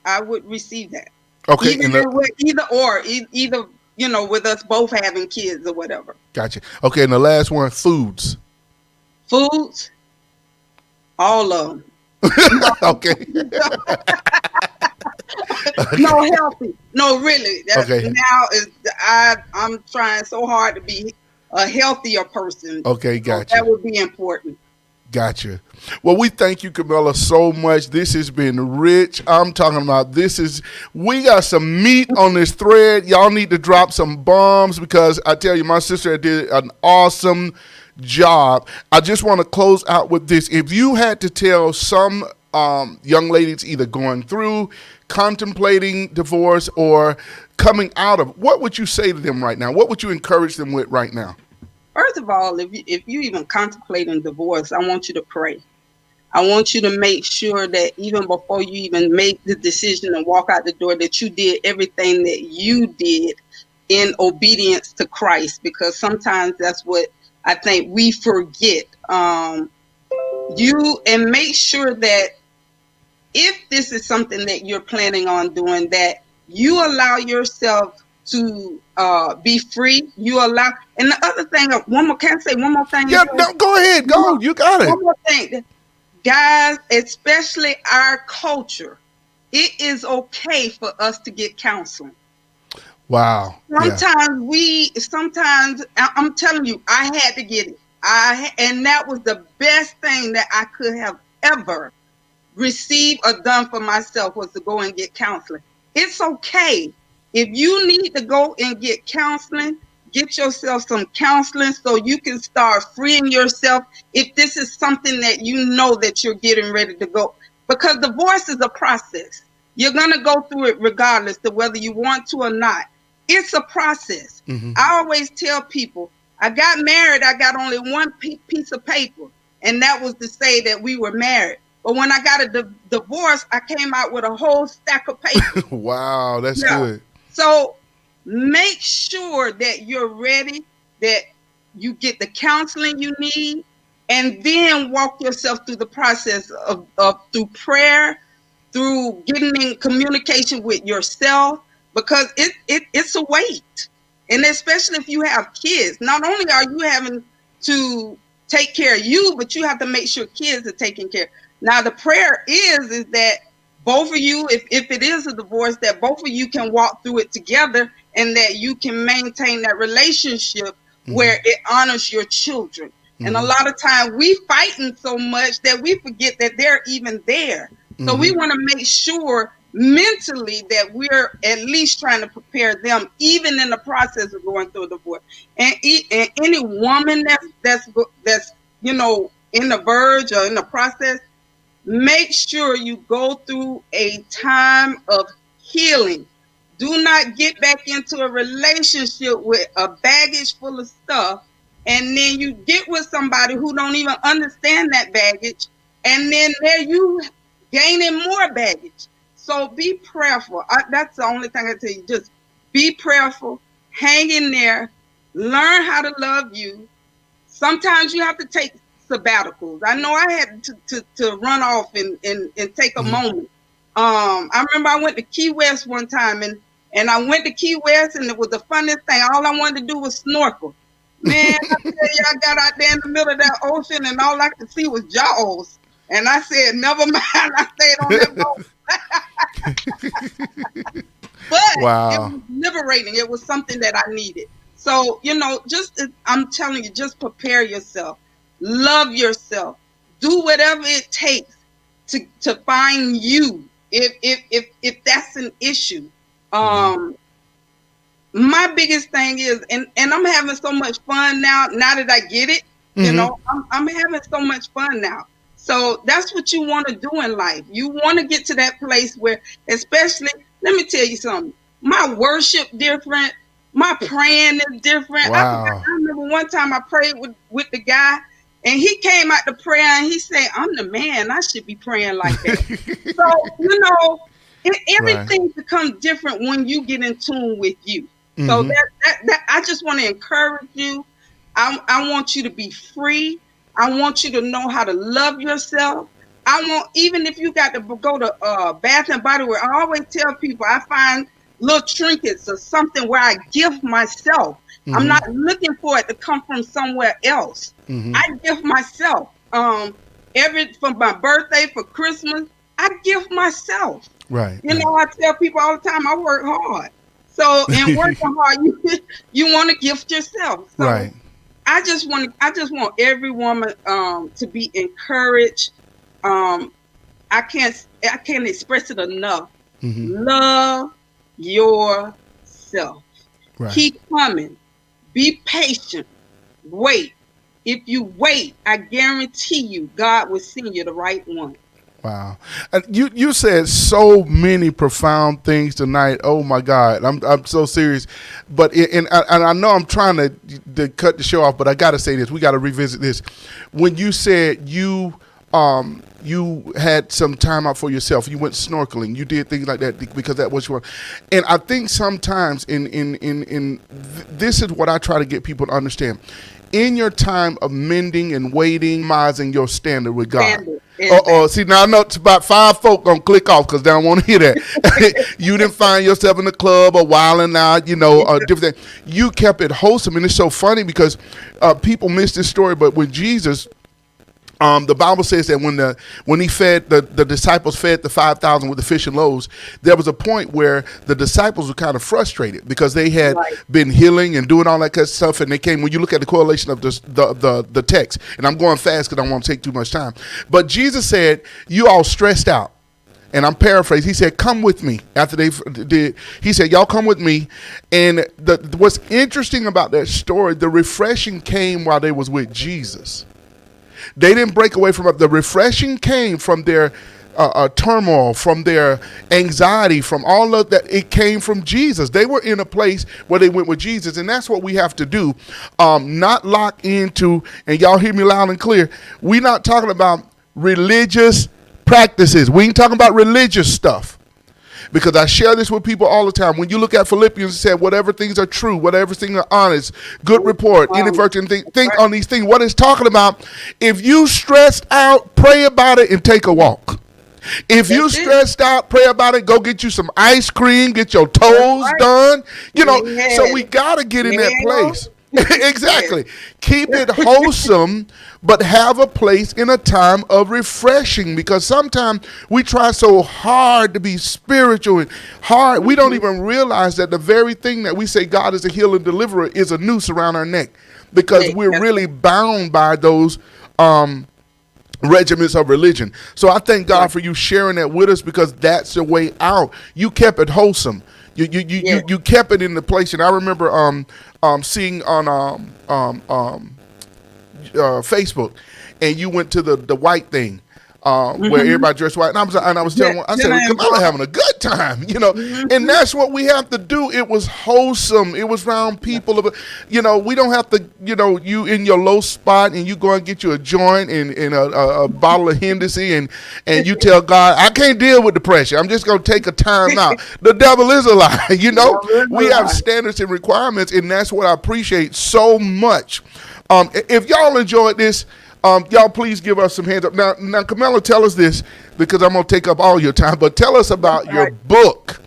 that. Okay. Either with us both having kids or whatever. Gotcha. Okay, and the last one, foods. Foods. All of them. Okay. No, healthy. No, really. Okay. Now I'm trying so hard to be a healthier person. Okay, gotcha. So that would be important. Gotcha. Well, we thank you, Camilla, so much. This has been rich. I'm talking about we got some meat on this thread. Y'all need to drop some bombs, because I tell you, my sister did an awesome job. I just want to close out with this. If you had to tell some young ladies either going through, contemplating divorce, or coming out of, what would you say to them right now? What would you encourage them with right now? First of all, if you even contemplating divorce, I want you to pray. I want you to make sure that even before you even make the decision and walk out the door, that you did everything that you did in obedience to Christ, because sometimes that's what I think we forget. And make sure that if this is something that you're planning on doing, that you allow yourself to be free. You allow, and the other thing, can I say one more thing? Yeah, no, go ahead, go. You got it. One more thing, guys, especially our culture, it is okay for us to get counseling. Wow. Sometimes I'm telling you, I had to get it. And that was the best thing that I could have ever received or done for myself, was to go and get counseling. It's okay. If you need to go and get counseling, get yourself some counseling so you can start freeing yourself if this is something that you know that you're getting ready to go. Because divorce is a process. You're going to go through it regardless of whether you want to or not. It's a process. I always tell people, I got married, I got only one piece of paper, and that was to say that we were married. But when I got a divorce, I came out with a whole stack of paper. Wow, that's good. So make sure that you're ready, that you get the counseling you need, and then walk yourself through the process of through prayer, through getting in communication with yourself, because it's a weight. And especially if you have kids, not only are you having to take care of you, but you have to make sure kids are taken care of. Now, the prayer is that both of you, if it is a divorce, that both of you can walk through it together, and that you can maintain that relationship where it honors your children. And a lot of times we fighting so much that we forget that they're even there. So we want to make sure mentally that we're at least trying to prepare them, even in the process of going through a divorce. And any woman that's in the verge or in the process, make sure you go through a time of healing. Do not get back into a relationship with a baggage full of stuff, and then you get with somebody who don't even understand that baggage, and then there you gaining more baggage. So be prayerful. That's the only thing I tell you. Just be prayerful, hang in there, learn how to love you. Sometimes you have to take sabbaticals. I know I had to run off and take a moment. I remember I went to Key West one time, and I went to Key West, and it was the funniest thing. All I wanted to do was snorkel. Man, I tell you, I got out there in the middle of that ocean, and all I could see was jaws. And I said, never mind. I stayed on that boat. But it was liberating. It was something that I needed. So, I'm telling you, just prepare yourself. Love yourself. Do whatever it takes to find you. If that's an issue. My biggest thing is, and I'm having so much fun now that I get it, I'm having so much fun now. So that's what you want to do in life. You want to get to that place where, especially, let me tell you something, my worship different, my praying is different. Wow. I remember one time I prayed with the guy, and he came out to prayer and he said, I'm the man, I should be praying like that. So, everything becomes different when you get in tune with you. So that I just want to encourage you. I want you to be free. I want you to know how to love yourself. Even if you got to go to Bath and Body Works, I always tell people I find little trinkets or something where I gift myself. I'm not looking for it to come from somewhere else. I gift myself. For my birthday, for Christmas, I gift myself. Right. I tell people all the time, I work hard. So in working hard, you want to gift yourself. So right. I just want every woman to be encouraged. I can't express it enough. Love yourself. Right. Keep coming. Be patient. Wait. If you wait, I guarantee you, God will send you the right one. Wow. And you said so many profound things tonight. Oh my God. I'm so serious. But and I know I'm trying to cut the show off, but I got to say this. We got to revisit this. When you said you had some time out for yourself, you went snorkeling, you did things like that because that was your, and I think sometimes this is what I try to get people to understand. In your time of mending and waiting, rising your standard with God. See, now I know it's about 5 folk gonna click off because they don't want to hear that. You didn't find yourself in the club or wilding out, different thing. You kept it wholesome, and it's so funny because people miss this story. But with Jesus, the Bible says that when he fed the disciples fed the 5,000 with the fish and loaves, there was a point where the disciples were kind of frustrated because they had been healing and doing all that kind of stuff, and they came. When you look at the correlation of the text, and I'm going fast because I don't want to take too much time, but Jesus said, "You all stressed out." And I'm paraphrasing. He said, "Come with me." After they did, he said, "Y'all come with me." And what's interesting about that story, the refreshing came while they was with Jesus. They didn't break away from it. The refreshing came from their turmoil, from their anxiety, from all of that. It came from Jesus. They were in a place where they went with Jesus, and that's what we have to do. Not lock into, and y'all hear me loud and clear, we're not talking about religious practices. We ain't talking about religious stuff. Because I share this with people all the time. When you look at Philippians, it said, whatever things are true, whatever things are honest, good report, any virtue, think on these things. What it's talking about, if you stressed out, pray about it and take a walk. If you stressed out, pray about it, go get you some ice cream, get your toes done. So we got to get in that place. Exactly. Keep it wholesome, but have a place in a time of refreshing, because sometimes we try so hard to be spiritual and hard. We don't even realize that the very thing that we say God is a healer and deliverer is a noose around our neck, because we're really bound by those regiments of religion. So I thank God for you sharing that with us, because that's the way out. You kept it wholesome. You kept it in the place. And I remember seeing on Facebook, and you went to the white thing, where everybody dressed white, and I was telling, I said, Camilla having a good time, and that's what we have to do. It was wholesome. It was around people. We don't have to, you in your low spot and you go and get you a joint and a bottle of Hennessy and you tell God, I can't deal with the pressure. I'm just going to take a time out. The devil is a lie. We have standards and requirements, and that's what I appreciate so much. If y'all enjoyed this, y'all please give us some hands up. Now, Camilla, tell us this, because I'm going to take up all your time, but tell us about your book.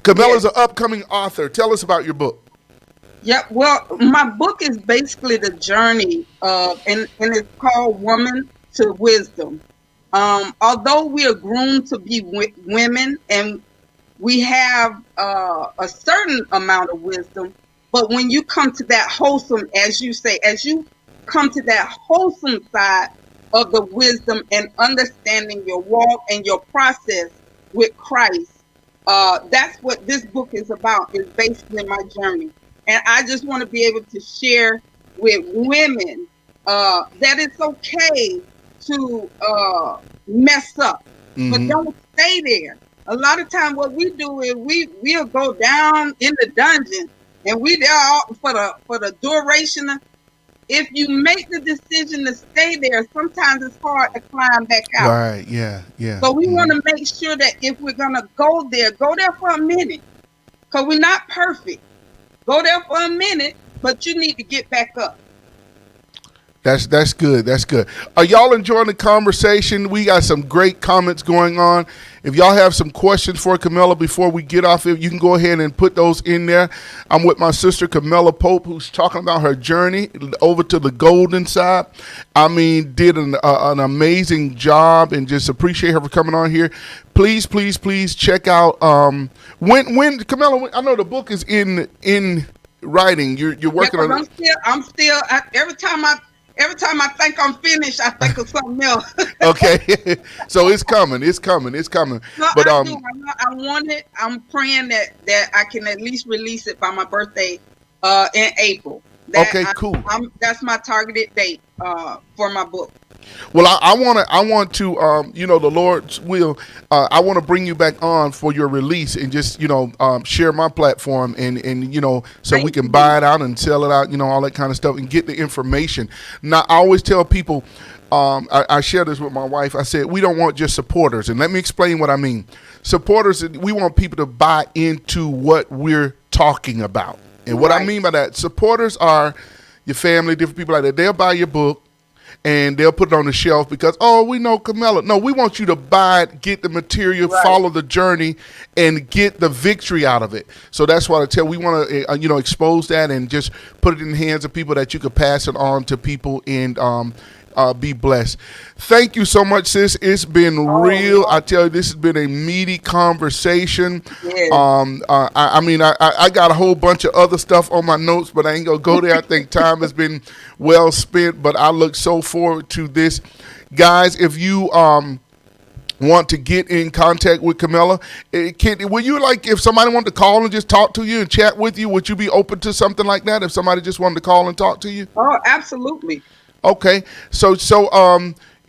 Camilla's an upcoming author. Tell us about your book. Yeah, well, my book is basically the journey and it's called Woman to Wisdom. Although we are groomed to be women and we have a certain amount of wisdom, but when you come to that wholesome, as you say, as you come to that wholesome side of the wisdom and understanding your walk and your process with Christ, that's what this book is about, is basically my journey. And I just want to be able to share with women that it's okay to mess up, but don't stay there. A lot of times what we do is we'll go down in the dungeon and we there all for the duration of. If you make the decision to stay there, sometimes it's hard to climb back out. Right, yeah. So we want to make sure that if we're going to go there for a minute, because we're not perfect. Go there for a minute, but you need to get back up. That's good. That's good. Are y'all enjoying the conversation? We got some great comments going on. If y'all have some questions for Camilla before we get off, you can go ahead and put those in there. I'm with my sister Camilla Pope, who's talking about her journey over to the golden side. I mean, did an amazing job, and just appreciate her for coming on here. Please check out when Camilla. I know the book is in writing. You're working on it. I'm still. Every time I think I'm finished, I think of something else. Okay, so it's coming. No, but I want it. I'm praying that I can at least release it by my birthday in April. Cool. That's my targeted date for my book. Well, I want to, the Lord's will. I want to bring you back on for your release and just, share my platform and so we can buy it out and sell it out, all that kind of stuff, and get the information. Now, I always tell people, I share this with my wife. I said, we don't want just supporters. And let me explain what I mean. Supporters, we want people to buy into what we're talking about. And what I mean by that, supporters are your family, different people like that. They'll buy your book and they'll put it on the shelf because, we know Camilla. No, we want you to buy it, get the material, follow the journey, and get the victory out of it. So that's why I tell we want to, expose that and just put it in the hands of people that you could pass it on to people and be blessed. Thank you so much, sis. It's been real. I tell you, this has been a meaty conversation. Yes. I got a whole bunch of other stuff on my notes, but I ain't gonna go there. I think time has been well spent, but I look so forward to this. Guys, if you want to get in contact with Camilla, will you, if somebody wanted to call and just talk to you and chat with you, would you be open to something like that if somebody just wanted to call and talk to you? Oh, absolutely. Okay, so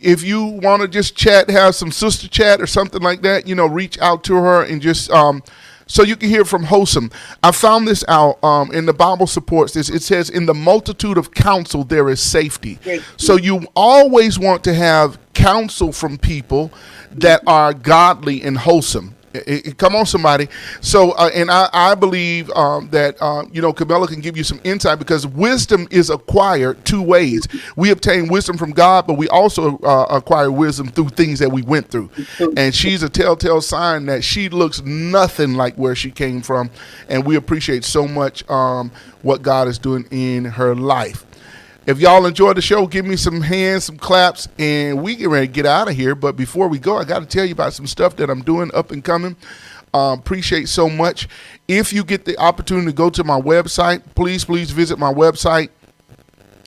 if you want to just chat, have some sister chat or something like that, reach out to her and just so you can hear from Wholesome. I found this out, and the Bible supports this. It says, in the multitude of counsel, there is safety. So you always want to have counsel from people that are godly and wholesome. Come on, somebody. So, and I believe that, Camilla can give you some insight, because wisdom is acquired two ways. We obtain wisdom from God, but we also acquire wisdom through things that we went through. And she's a telltale sign that she looks nothing like where she came from. And we appreciate so much what God is doing in her life. If y'all enjoyed the show, give me some hands, some claps, and we get ready to get out of here. But before we go, I got to tell you about some stuff that I'm doing up and coming. Appreciate so much. If you get the opportunity to go to my website, please visit my website.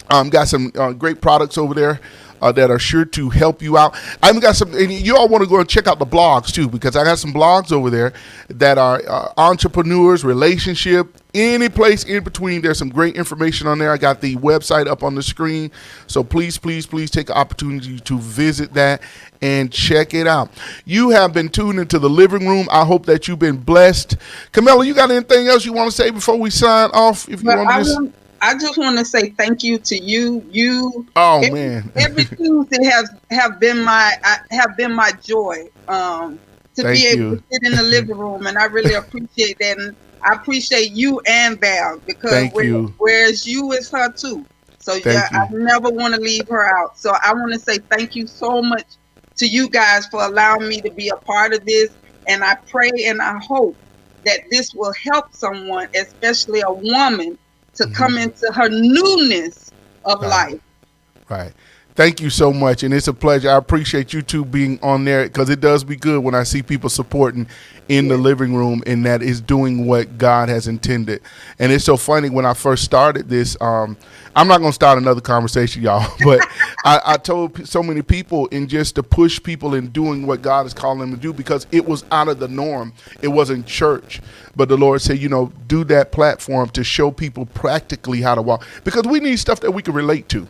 Got some great products over there that are sure to help you out. I've got some, and you all want to go and check out the blogs too, because I got some blogs over there that are entrepreneurs, relationship, any place in between. There's some great information on there. I got the website up on the screen. So please take the opportunity to visit that and check it out. You have been tuned into the living room. I hope that you've been blessed. Camilla, you got anything else you want to say before we sign off? If you want to I just want to say thank you to you. Man. Every Tuesday have been my joy. To be able to sit in the living room, and I really appreciate that. And I appreciate you and Val, because whereas you is her too. So I never want to leave her out. So I want to say thank you so much to you guys for allowing me to be a part of this. And I pray and I hope that this will help someone, especially a woman, to come into her newness of life. Right. Thank you so much, and it's a pleasure. I appreciate you two being on there, because it does be good when I see people supporting in the living room, and that is doing what God has intended. And it's so funny, when I first started this, I'm not going to start another conversation, y'all, but I told so many people, and just to push people in doing what God is calling them to do, because it was out of the norm. It wasn't church. But the Lord said, do that platform to show people practically how to walk, because we need stuff that we can relate to.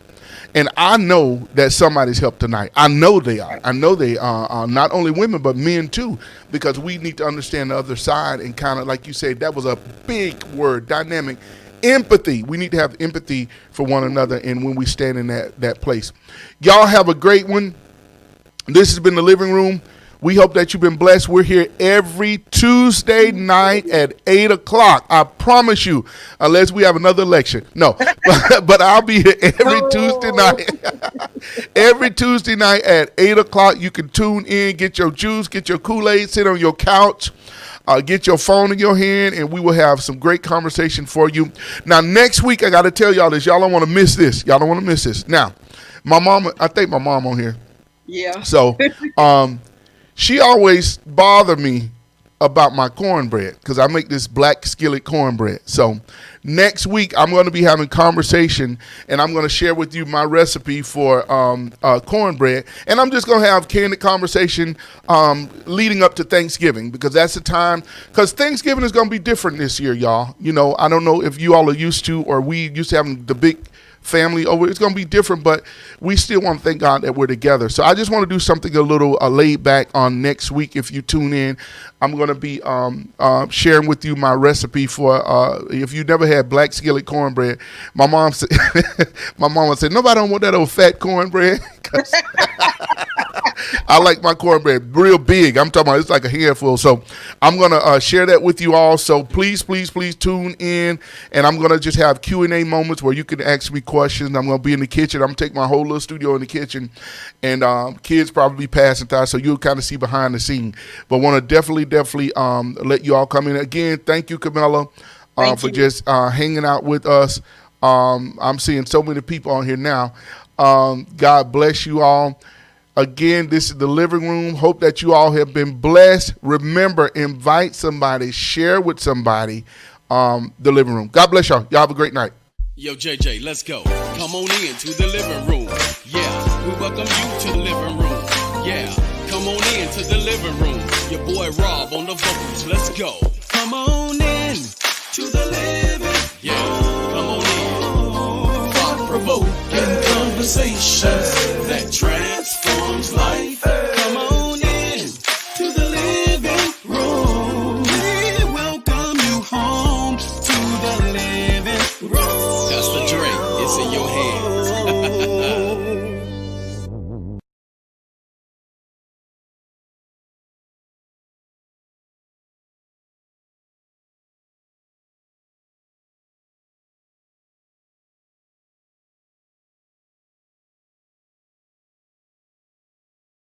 And I know that somebody's helped tonight. I know they are. I know they are not only women, but men too, because we need to understand the other side, and kind of, like you said, that was a big word, dynamic. Empathy. We need to have empathy for one another, and when we stand in that place. Y'all have a great one. This has been the living room. We hope that you've been blessed. We're here every Tuesday night at 8 o'clock. I promise you, unless we have another election. No, but I'll be here every Tuesday night. Every Tuesday night at 8 o'clock. You can tune in, get your juice, get your Kool-Aid, sit on your couch, get your phone in your hand, and we will have some great conversation for you. Now, next week, I got to tell y'all this. Y'all don't want to miss this. Y'all don't want to miss this. Now, my mom, I think my mom on here. Yeah. So, she always bothered me about my cornbread, because I make this black skillet cornbread. So next week, I'm going to be having conversation, and I'm going to share with you my recipe for cornbread. And I'm just going to have candid conversation leading up to Thanksgiving, because that's the time. Because Thanksgiving is going to be different this year, y'all. I don't know if you all are used to, or we used to having the big family over. It's going to be different, but we still want to thank God that we're together. So I just want to do something a little laid back on next week. If you tune in, I'm going to be sharing with you my recipe for if you never had black skillet cornbread. My mom said, nobody don't want that old fat cornbread. I like my cornbread real big. I'm talking about it's like a handful. So I'm going to share that with you all. So please tune in. And I'm going to just have Q&A moments where you can ask me questions. I'm going to be in the kitchen. I'm going to take my whole little studio in the kitchen. And kids probably passing through, so you'll kind of see behind the scene. But want to definitely let you all come in. Again, thank you, Camilla, for just hanging out with us. I'm seeing so many people on here now. God bless you all. Again, this is the living room. Hope that you all have been blessed. Remember, invite somebody, share with somebody the living room. God bless y'all. Y'all have a great night. Yo, JJ, let's go. Come on in to the living room. Yeah, we welcome you to the living room. Yeah, come on in to the living room. Your boy Rob on the vocals. Let's go. Come on in to the living. Yeah, come on in. Thought-provoking conversations that